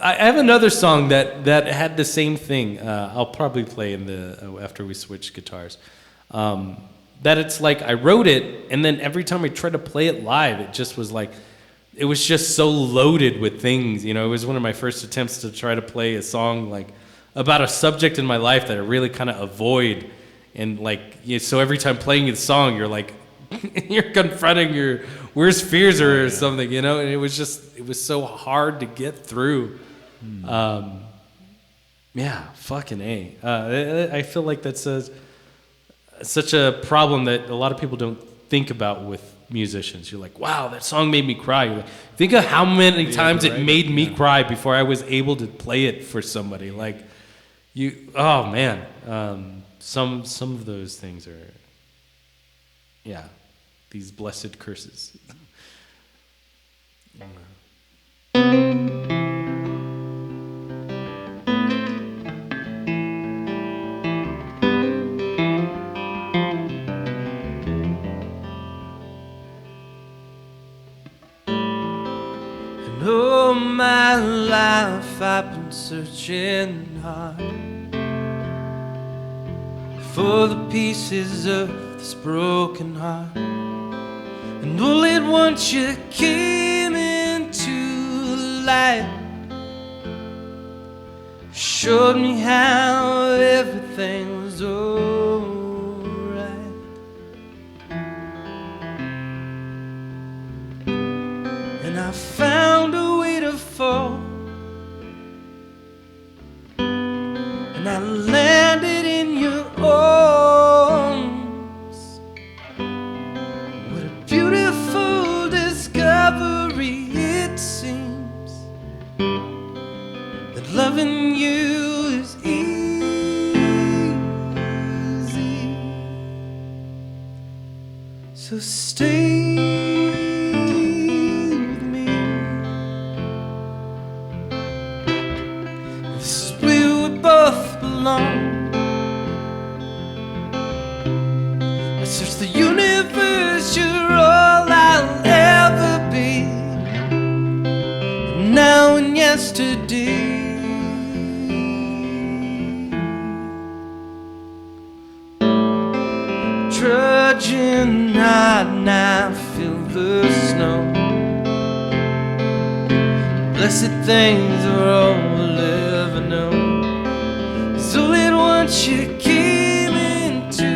I have another song that had the same thing. I'll probably play in the after we switch guitars. That it's I wrote it, and then every time I tried to play it live, it just was it was just so loaded with things. It was one of my first attempts to try to play a song about a subject in my life that I really kind of avoid, and so every time playing the song, you're you're confronting your worst fears or something, and it was so hard to get through. Fucking A. I feel like that's such a problem that a lot of people don't think about with musicians. You're wow, that song made me cry. You're think of how many times it made me cry before I was able to play it for somebody. Oh man, some of those things are, these blessed curses. And all my life I've been searching hard for the pieces of this broken heart. And all at once you came into the light, showed me how everything was was alright. And I found a way to fall, and I landed in your arms. What a beautiful discovery it seems, that loving you is easy. So stay with me. This is where we both belong. I search the universe, you're all I'll ever be. Now and yesterday. Trudging on, I feel the snow. Blessed things are all we'll ever know. So it once you came into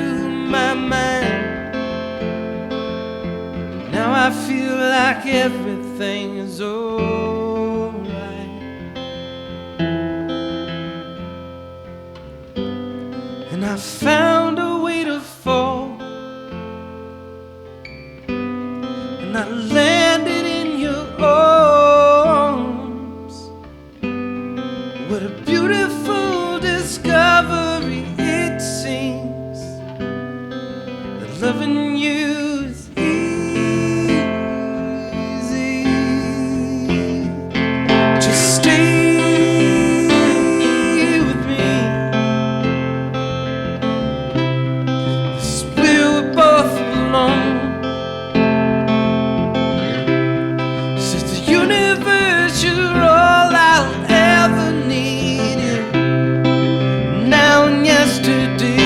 my mind. Now I feel like everything is alright. And I found a way to fall, and I landed in your arms. What a beautiful discovery it seems, that loving you is easy. Just stay with me. This is where we both belong. Since the universe, you're all I'll ever need. Now and yesterday.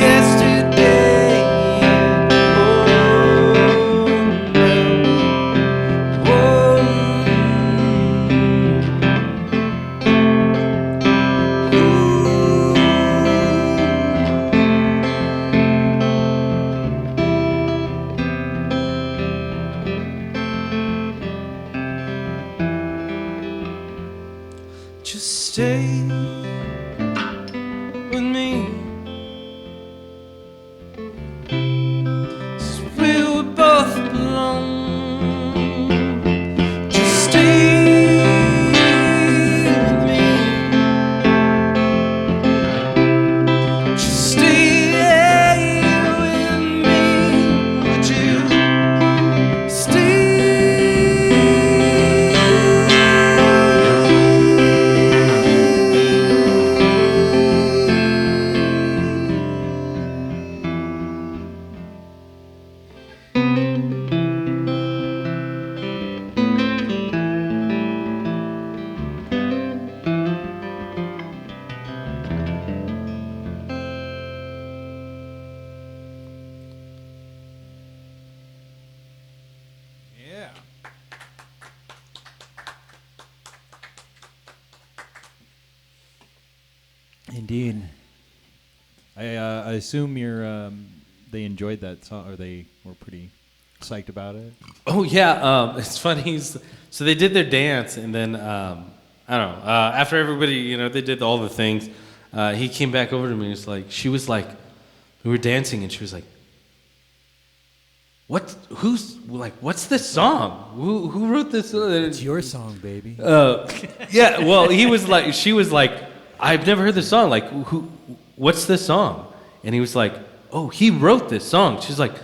Yesterday. Oh, no. Just stay with me. This is where we both belong. Just stay with me. Just stay with me. Would you stay? Yeah. Indeed. I assume they enjoyed that song, or they were pretty psyched about it. Oh yeah, it's funny. So they did their dance, and then I don't know. After everybody, they did all the things. He came back over to me. And she was like, we were dancing, and she was like, "What's this song? Who wrote this?" It's your song, baby. Yeah. Well, she was like, "I've never heard this song. Like, what's this song?" And he was like, "Oh, he wrote this song." She's like,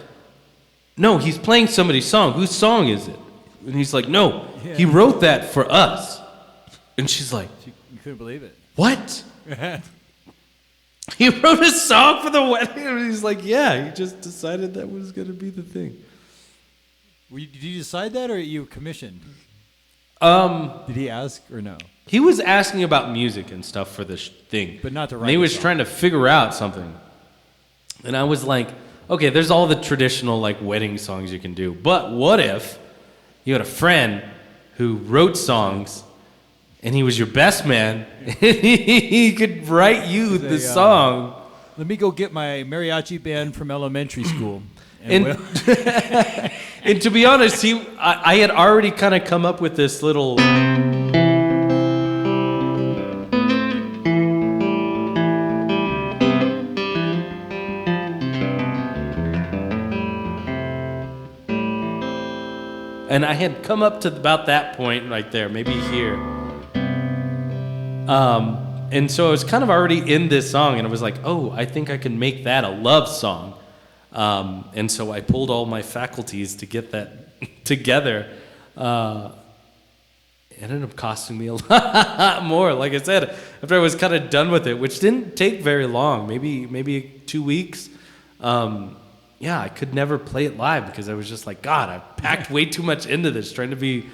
"No, he's playing somebody's song. Whose song is it?" And he's like, "No, he wrote that for us." And she's like, You couldn't believe it. "What?" He wrote a song for the wedding. And he's like, "Yeah, he just decided that was going to be the thing." Did you decide that, or you commissioned? Did he ask or no? He was asking about music and stuff for this thing. But not to And write he a was song. trying to figure out something. And I was like, okay, there's all the traditional wedding songs you can do. But what if you had a friend who wrote songs and he was your best man. He could write you the song. Let me go get my mariachi band from elementary school. And, and to be honest, I had already kind of come up with this little. And I had come up to about that point right there, maybe here. And so I was kind of already in this song, and I was like, oh, I think I can make that a love song. And so I pulled all my faculties to get that together. It ended up costing me a lot more. Like I said, after I was kind of done with it, which didn't take very long, maybe 2 weeks. Yeah, I could never play it live because I was just like, God, I packed way too much into this, trying to be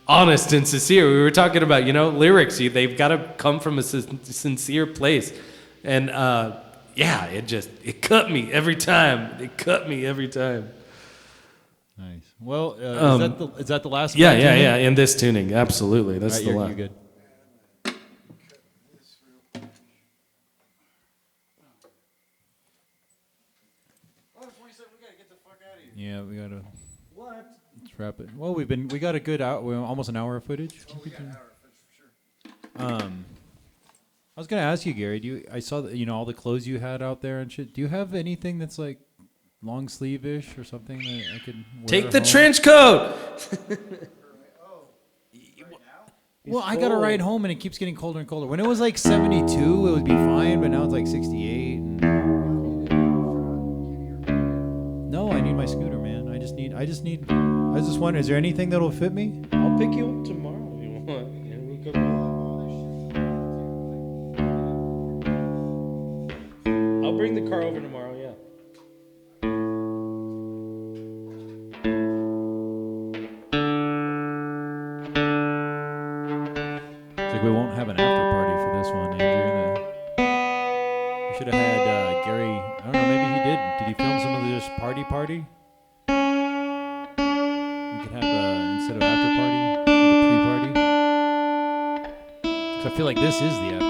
honest and sincere. We were talking about, lyrics. They've got to come from a sincere place. And yeah, it cut me every time. It cut me every time. Nice. Well, is that the last one? Yeah. In this tuning, absolutely. That's the last. You're good. Yeah, we gotta. What? Let's wrap it. Well, we got a good hour. We're almost an hour of footage. We got an hour of footage for sure. I was gonna ask you, Gary. I saw that all the clothes you had out there and shit. Do you have anything that's like long sleeve-ish or something that I could wear Take at the home? trench coat. Well, I got to ride home and it keeps getting colder and colder. When it was like 72, it would be fine, but now it's like 68. No, I need my scooter, man. I just was wondering, is there anything that'll fit me? I'll pick you up tomorrow if you want. And we'll go. I'll bring the car over tomorrow. Yeah. It's like we won't have an after party for this one, Andrew. We should have had Gary. I don't know. Maybe he did. Did he film some of this party? We could have instead of after party, the pre-party. Because I feel like this is the after party.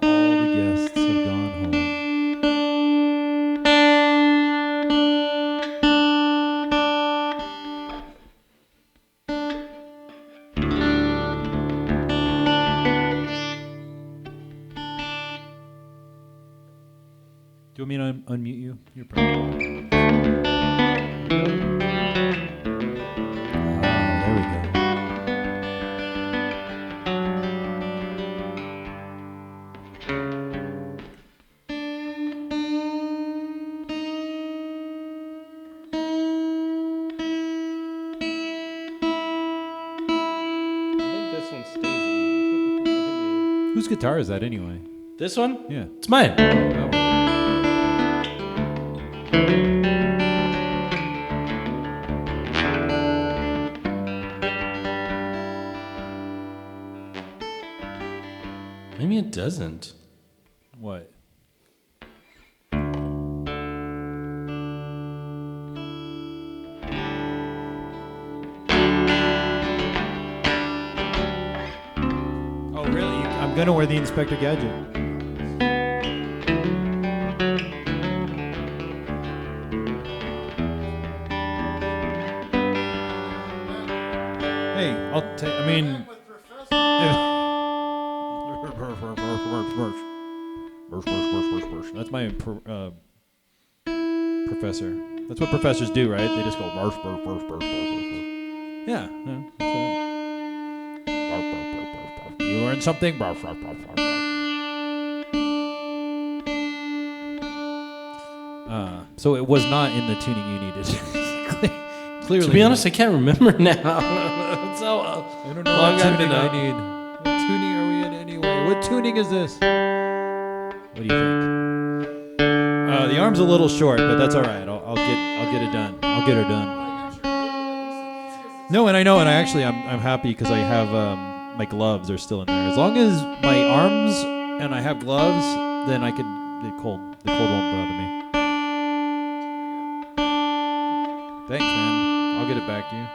All the guests have gone home. Do you want me to unmute you? You're probably. There we go. I think this one stays. Whose guitar is that anyway? This one? Yeah. It's mine. Oh. Maybe it doesn't. What? Oh, really? I'm gonna wear the Inspector Gadget. Hey, I'll take. I mean. That's my professor. That's what professors do, right? They just go. Yeah. You learn something. So it was not in the tuning you needed. Clearly. To be honest, I can't remember now. That's how I don't know long what I've tuning been I out. need. What tuning are we in anyway? What tuning is this? What do you think? The arm's a little short, but that's all right. I'll get it done. I'll get her done. No, and I know, and I'm happy because I have my gloves are still in there. As long as my arms and I have gloves, then I could the cold won't bother me. Thanks, man. I'll get it back to you.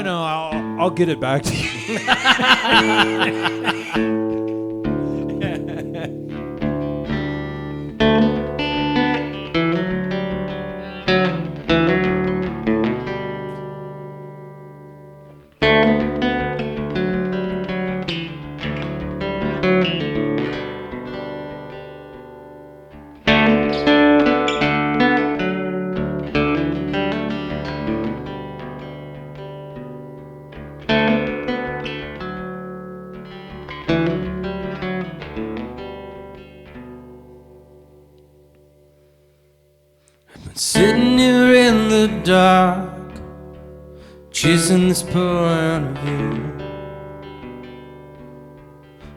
No, I'll get it back to you. Sitting here in the dark, chasing this point of view.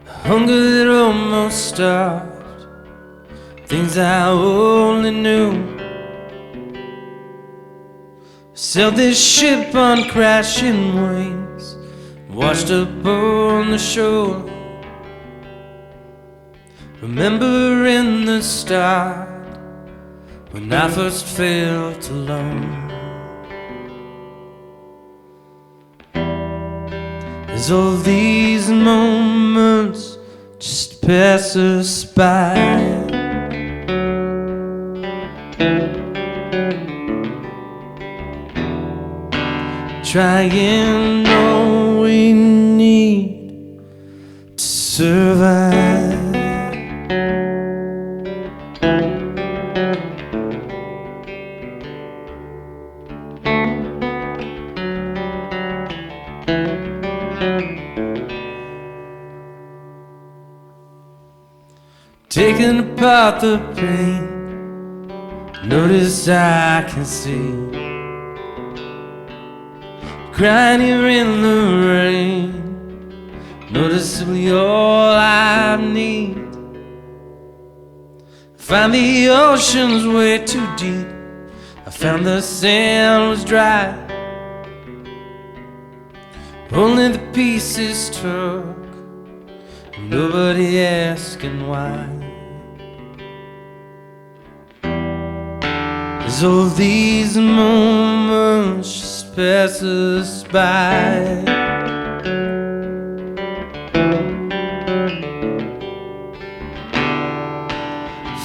Hunger that almost starved, things I only knew. Sailed this ship on crashing waves, washed up on the shore. Remembering the start, when I first felt alone. As all these moments just pass us by, trying all we need to survive. Taking apart the pain, notice I can see. Crying here in the rain, noticeably all I need. Find the ocean's way too deep, I found the sand was dry. Only the pieces struck, nobody asking why. As all these moments just pass us by,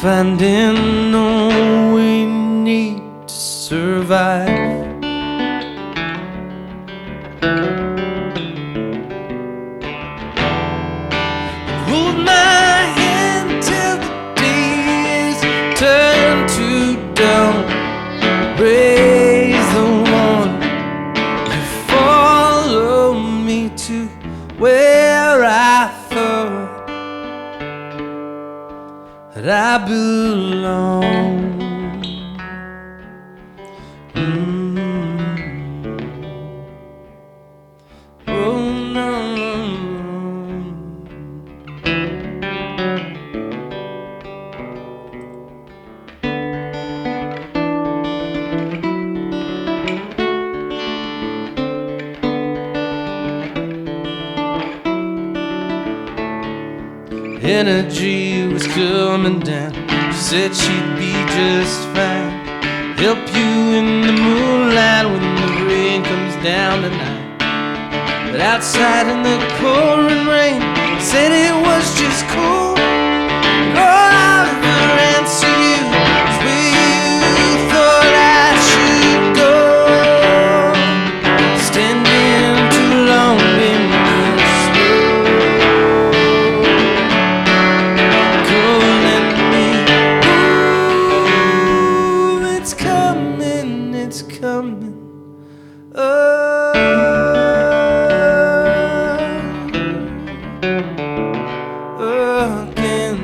finding all we need to survive. Hold my hand till the days turn to dawn. Raise the one, you follow me to where I thought that I belong. Oh no, energy was coming down. She said she'd be just fine. Help you in the moonlight when the rain comes down tonight. But outside in the pouring rain, said it was just cool. And all I ever answer you is where you thought I should go. Standing too long in the snow, calling me. Ooh, it's coming, it's coming. Again.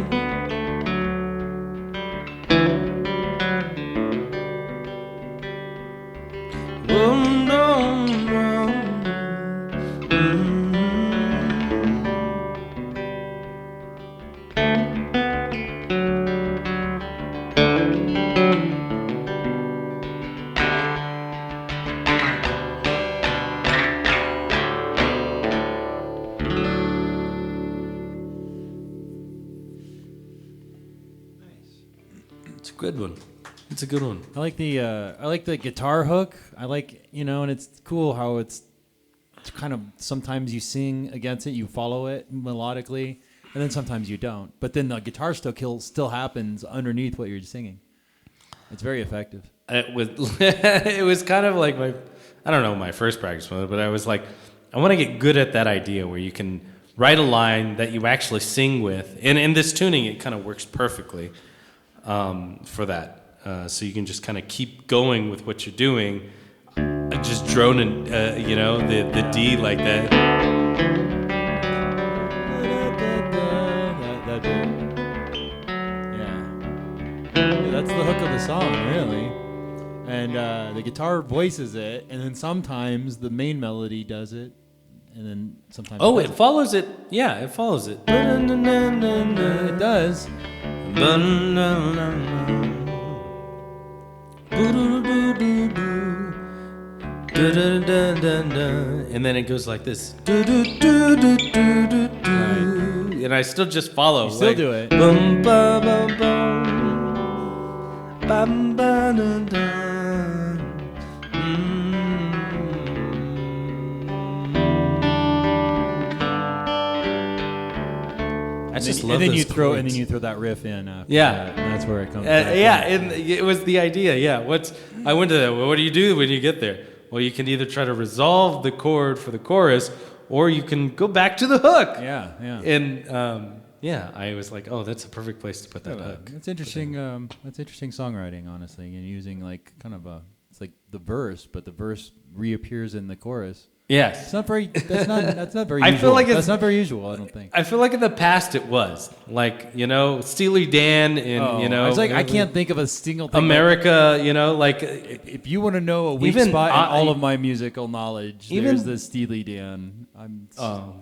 Oh no, no. It's a good one. It's a good one. I like the guitar hook. I like, and it's cool how it's kind of, sometimes you sing against it, you follow it melodically, and then sometimes you don't. But then the guitar still happens underneath what you're singing. It's very effective. It was kind of like my first practice with it, but I was like, I want to get good at that idea where you can write a line that you actually sing with. And in this tuning, it kind of works perfectly for that. So you can just kind of keep going with what you're doing, just droning, the D like that. Yeah, that's the hook of the song, really. And the guitar voices it, and then sometimes the main melody does it, and then sometimes. Oh, it follows it. Yeah, it follows it. It does. And then it goes like this. And I still just follow. You still do it. Bum, ba, bum, bum. Bum, ba, dun, dun. I just love and then those you throw chords. and then you throw that riff in. After Yeah. that, and that's where it comes. Yeah, and it was the idea. Yeah, I went to that. Well, what do you do when you get there? Well, you can either try to resolve the chord for the chorus, or you can go back to the hook. Yeah, yeah. And I was like, oh, that's a perfect place to put that hook. That's interesting. That's interesting songwriting, honestly, and using like kind of it's like the verse, but the verse reappears in the chorus. Yes. It's not very. That's not very. I usual. feel like that's not very usual. I don't think. I feel like in the past it was like Steely Dan and I was like, I can't think of a single thing. America, like If you want to know a weak even spot in all of my musical knowledge, there's the Steely Dan. I'm so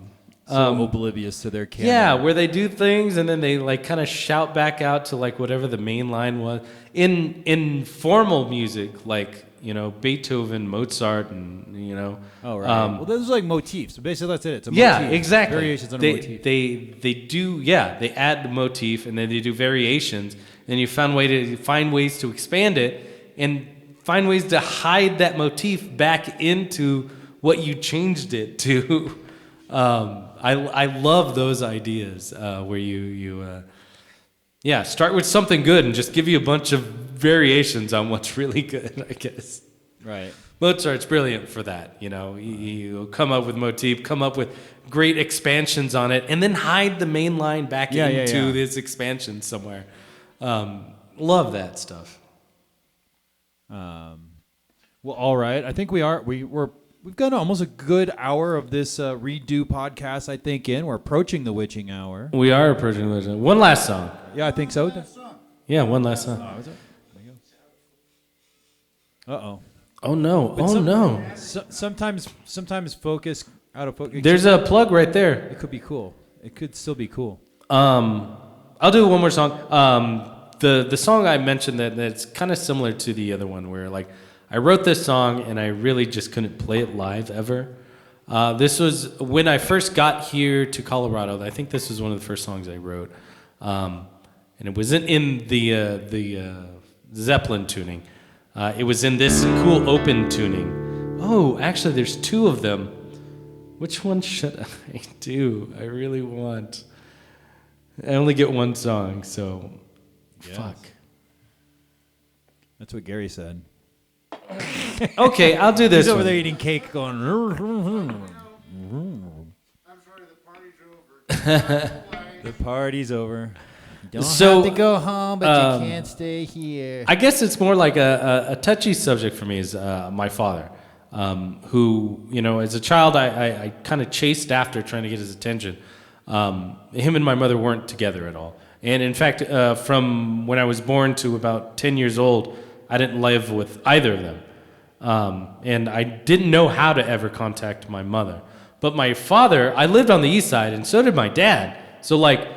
oblivious to their canon. yeah, where they do things and then they like kind of shout back out to like whatever the main line was in formal music, like Beethoven, Mozart, and Oh right. Well, those are like motifs. So basically, that's it. It's a yeah, motif. exactly. Variations on a motif. They do they add the motif and then they do variations, and you find ways to expand it and find ways to hide that motif back into what you changed it to. I love those ideas where you start with something good and just give you a bunch of variations on what's really good, I guess. Right. Mozart's brilliant for that. You come up with motif, come up with great expansions on it, and then hide the main line back into this expansion somewhere. Love that stuff. Well, all right. I think we've got almost a good hour of this redo podcast. I think we're approaching the witching hour. We are approaching the witching. One last song. Yeah, I think so. Yeah, one last song. Oh, is it? Uh-oh. Oh no! No! Sometimes focus out of focus. There's a plug right there. It could be cool. It could still be cool. I'll do one more song. The song I mentioned that's kind of similar to the other one, where like I wrote this song and I really just couldn't play it live ever. This was when I first got here to Colorado. I think this was one of the first songs I wrote, and it wasn't in the Zeppelin tuning. It was in this cool open tuning. Oh, actually, there's two of them. Which one should I do? I really want. I only get one song, so fuck. That's what Gary said. Okay, I'll do this. He's over one. there eating cake, going. I'm sorry, the party's over. The party's over. You don't So, have to go home, but you can't stay here. I guess it's more like a touchy subject for me is my father, who, as a child, I kind of chased after trying to get his attention. Him and my mother weren't together at all. And in fact, from when I was born to about 10 years old, I didn't live with either of them. And I didn't know how to ever contact my mother. But my father, I lived on the east side, and so did my dad. So, like,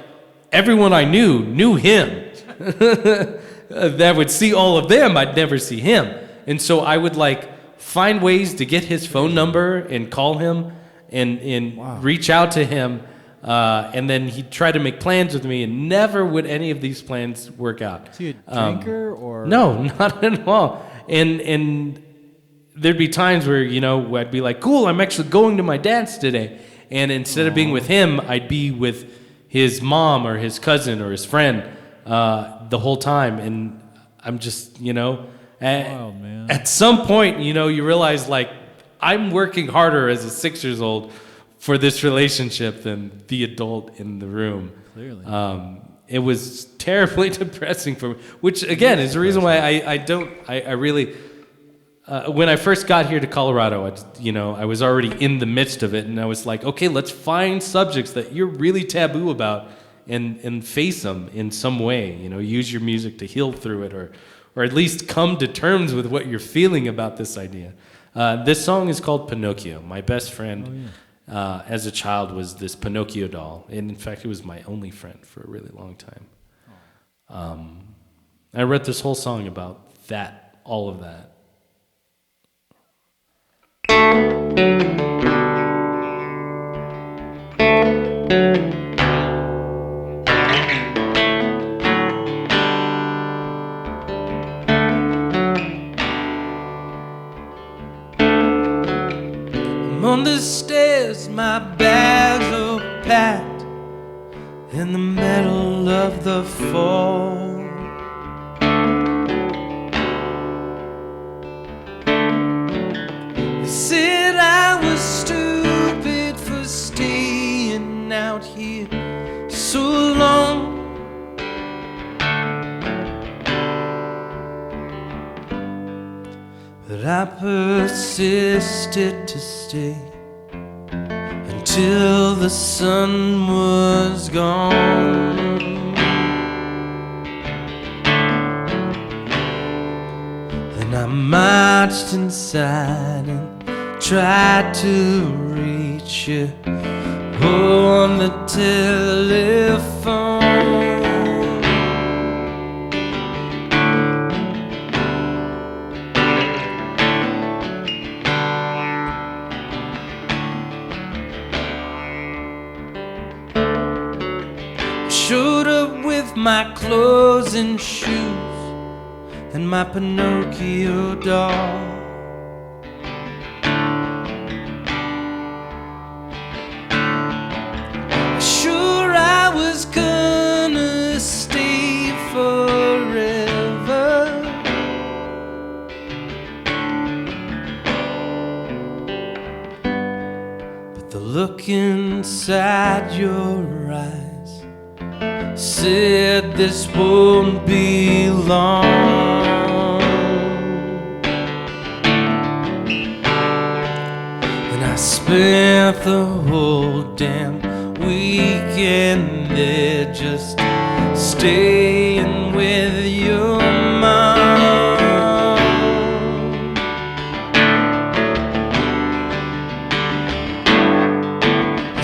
everyone I knew him. That would see all of them, I'd never see him. And so I would, like, find ways to get his phone number and call him and reach out to him. And then he'd try to make plans with me, and never would any of these plans work out. Is he a drinker or No, not at all. And there'd be times where, I'd be like, cool, I'm actually going to my dad's today. And instead of being with him, I'd be with his mom or his cousin or his friend the whole time. And I'm just, Wild, man. at some point, you realize, like, I'm working harder as a 6 years old for this relationship than the adult in the room. Clearly. It was terribly depressing for me, which again is the reason why I really, when I first got here to Colorado, I was already in the midst of it, and I was like, okay, let's find subjects that you're really taboo about and face them in some way. Use your music to heal through it, or at least come to terms with what you're feeling about this idea. This song is called Pinocchio. My best friend as a child was this Pinocchio doll. And in fact, it was my only friend for a really long time. I wrote this whole song about that, all of that. I'm on the stairs, my bags are packed in the middle of the fall. They said I was stupid for staying out here so long. But I persisted to stay until the sun was gone. And I marched inside and tried to reach you on the telephone. Showed up with my clothes and shoes and my Pinocchio doll. Sure, I was gonna stay forever, but the look inside your eyes said this won't be long. And I spent the whole damn weekend there just staying with your mom.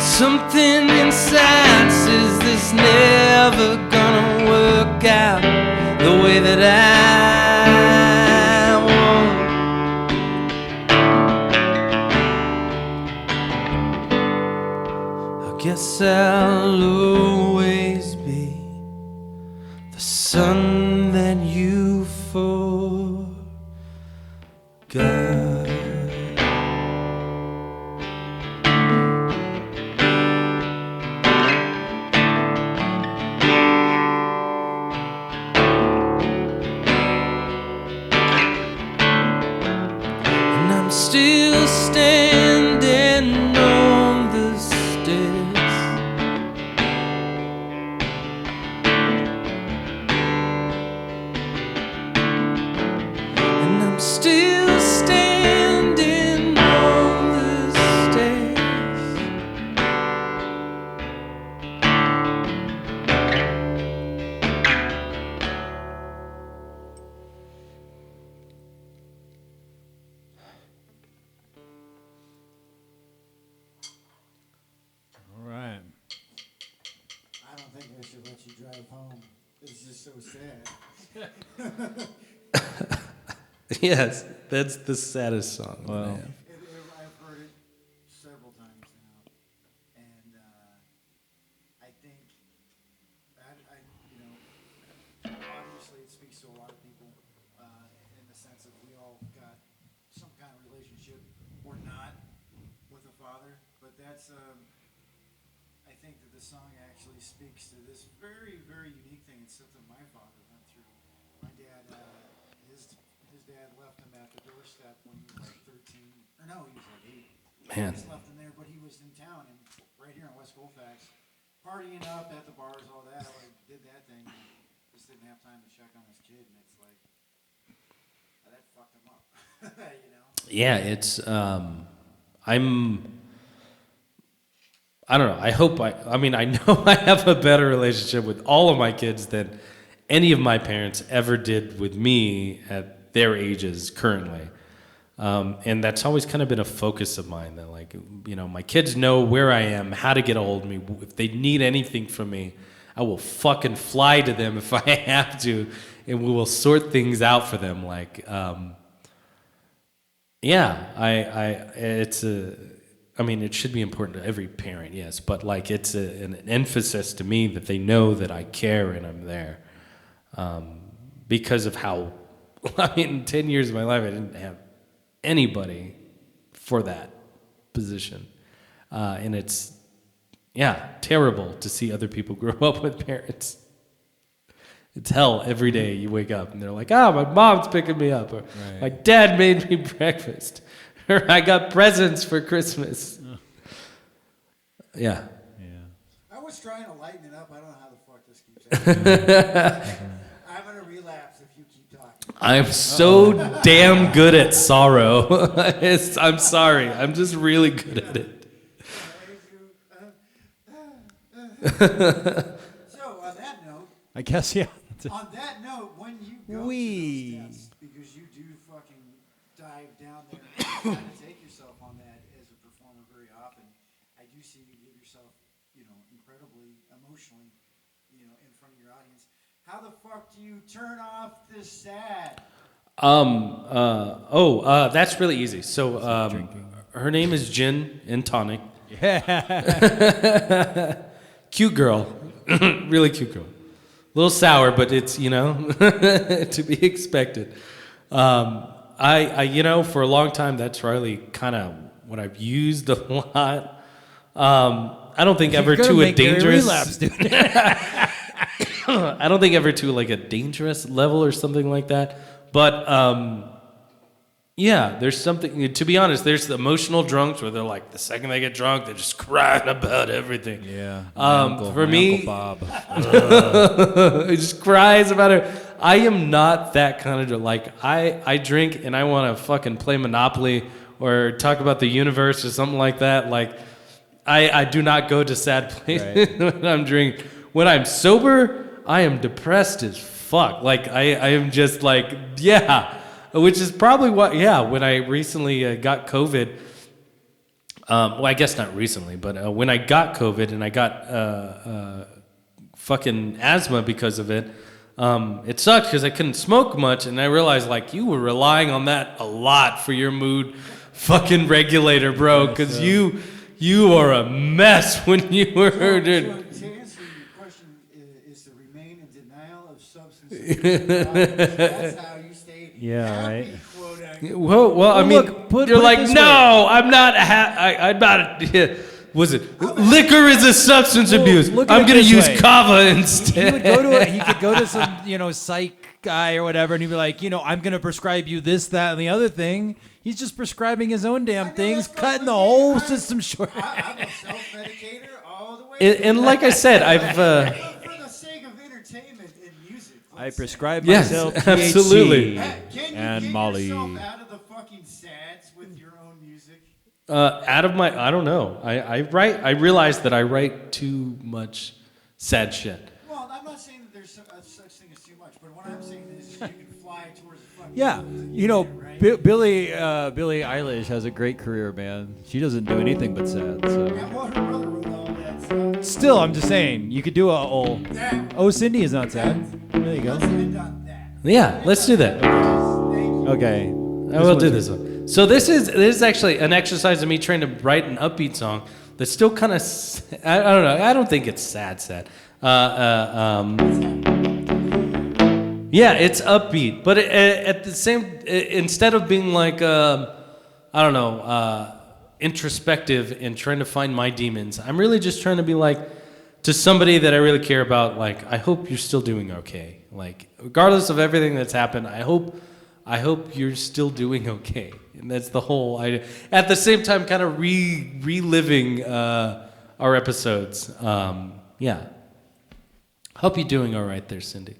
Something inside says this never gonna work out the way that I want. I guess I'll always be the son that you forgot. Still standing on the stairs, and I'm still standing on the stairs. All right. I don't think I should let you drive home. It's just so sad. Yes, that's the saddest song that I Well. have. I've heard it several times now, and speaks to a lot of people in the sense of we all got some kind of relationship or not with a father. But that's, I think that the song actually speaks to this very, very unique thing. It's something my father went through. My dad, his dad left him at the doorstep when he was like 13. Or no, he was like 8. Man. He just left him there, but he was in town and right here in West Colfax, partying up at the bars, all that. Like, did that thing. Just didn't have time to check on his kid, and it's like that fucked him up. You know? Yeah, it's I don't know. I mean, I know I have a better relationship with all of my kids than any of my parents ever did with me at their ages currently. And that's always kind of been a focus of mine that, like, you know, my kids know where I am, how to get a hold of me. If they need anything from me, I will fucking fly to them if I have to, and we will sort things out for them. Like, I mean, it should be important to every parent, yes, but like it's an emphasis to me that they know that I care and I'm there. Because of how, I mean, in 10 years of my life, I didn't have anybody for that position. And it's, terrible to see other people grow up with parents. It's hell every day you wake up and they're like, my mom's picking me up, or my dad made me breakfast, or I got presents for Christmas. Yeah. I was trying to lighten it up. I don't know how the fuck this keeps happening. I'm going to relapse if you keep talking. I'm so damn good at sorrow. I'm sorry. I'm just really good at it. So, on that note, I guess, yeah. on that note, when you go Wee. to those deaths, because you do fucking dive down there and kind of take yourself on that as a performer very often, I do see you give yourself, incredibly emotionally, in front of your audience. How the fuck do you turn off the sad? That's really easy. So, her name is Gin and Tonic. Cute girl. Really cute girl. A little sour, but it's, to be expected. I for a long time, that's really kind of what I've used a lot. I don't think ever to a dangerous relapse, dude. I don't think ever to like a dangerous level or something like that. But there's something. To be honest, there's the emotional drunks where they're like, the second they get drunk, they're just crying about everything. Yeah. For me, Uncle Bob. he just cries about it. I am not that kind of like. I drink and I want to fucking play Monopoly or talk about the universe or something like that. Like, I do not go to sad places when I'm drinking. When I'm sober, I am depressed as fuck. Like, I am just like, which is probably what, when I recently got COVID, well, I guess not recently, but when I got COVID and I got fucking asthma because of it, it sucked because I couldn't smoke much, and I realized, like, you were relying on that a lot for your mood fucking regulator, bro, because you are a mess when you were... To answer your question is to remain in denial of substance abuse. That's how you stay happy, quote unquote. Well, I mean, look, you're put like, it this no, I'm not. I'm not. Was it liquor is a substance abuse? look at I'm it gonna this use way. kava He instead. could go to some, psych guy or whatever, and he'd be like, I'm going to prescribe you this, that, and the other thing. He's just prescribing his own damn things, cutting the whole system short. I'm a self-medicator all the way. And like I said, I've. For the sake of entertainment and music. I prescribe Yes, myself absolutely. THC Can you and get Molly. yourself out of the fucking sads with your own music? Out of my, I don't know. I write. I realize that I write too much sad shit. Well, I'm not saying that there's such thing as too much, but what I'm saying is you can fly towards the fucking Yeah, moon, right? Billie Eilish has a great career, man. She doesn't do anything but sad. So And what her brother wrote all that stuff. still, I'm just saying, you could do a whole. That Oh, Cindy is not sad. There you go. must have done that. Yeah, let's do that. Thank you. Okay. I will do this one. So this is actually an exercise of me trying to write an upbeat song that's still kind of. I don't know. I don't think it's sad. Yeah, it's upbeat, but at the same, instead of being like, I don't know, introspective and trying to find my demons, I'm really just trying to be like, to somebody that I really care about, like, I hope you're still doing okay. Like, regardless of everything that's happened, I hope you're still doing okay. And that's the whole idea. At the same time, kind of reliving our episodes. Yeah. Hope you're doing all right there, Cindy.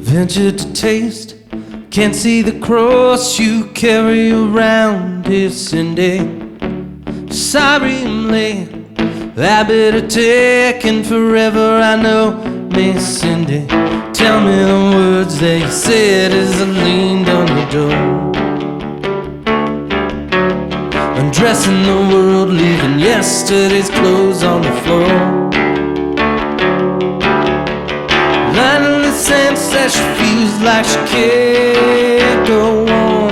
Venture to taste, can't see the cross you carry around here, Cindy. Sorry I'm late, habit of taking forever, I know, Miss Cindy. Tell me the words they said as I leaned on the door. Undressing the world, leaving yesterday's clothes on the floor. Lining the sense that she feels like she can't go on.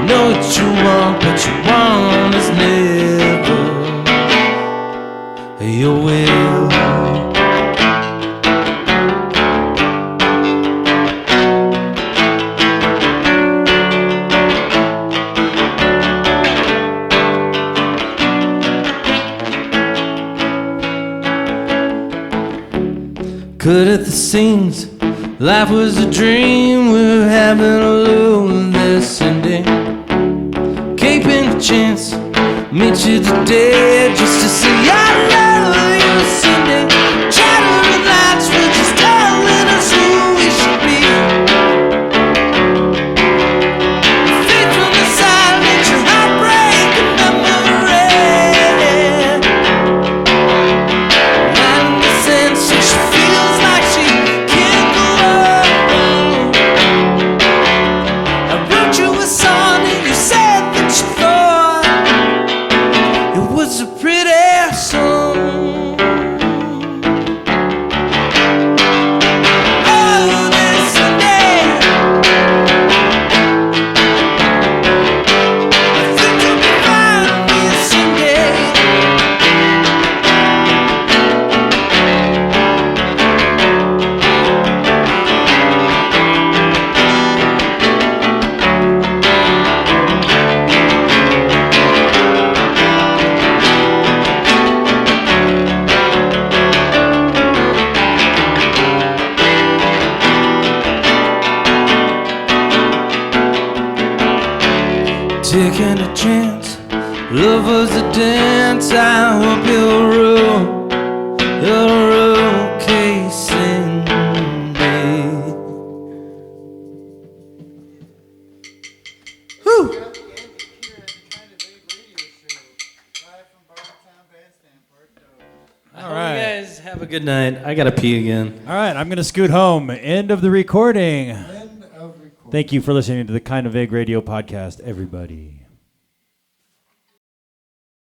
Know what you want, but you want is never your will. Cut at the seams, life was a dream, we're having a little this and day. Caping the chance, meet you today just to say I love you, Cindy. Chattering lights were just telling us who we should be. Faith from the silence, your heartbreak and memory. And the sense that she feels like she can't go on. I wrote you a song and you said that you thought it was a pretty song. Oh, this Sunday, I think you'll be fine this Sunday. Taking a chance, love was a dance. I hope you're okay, Cindy. Whew. Got the Andy here at the Kind of Vague Radio Show, live from Barbertown Bandstand Park. All right. You guys have a good night. I gotta pee again. All right, I'm going to scoot home. End of the recording. End of recording. Thank you for listening to the Kind of Vague Radio podcast, everybody.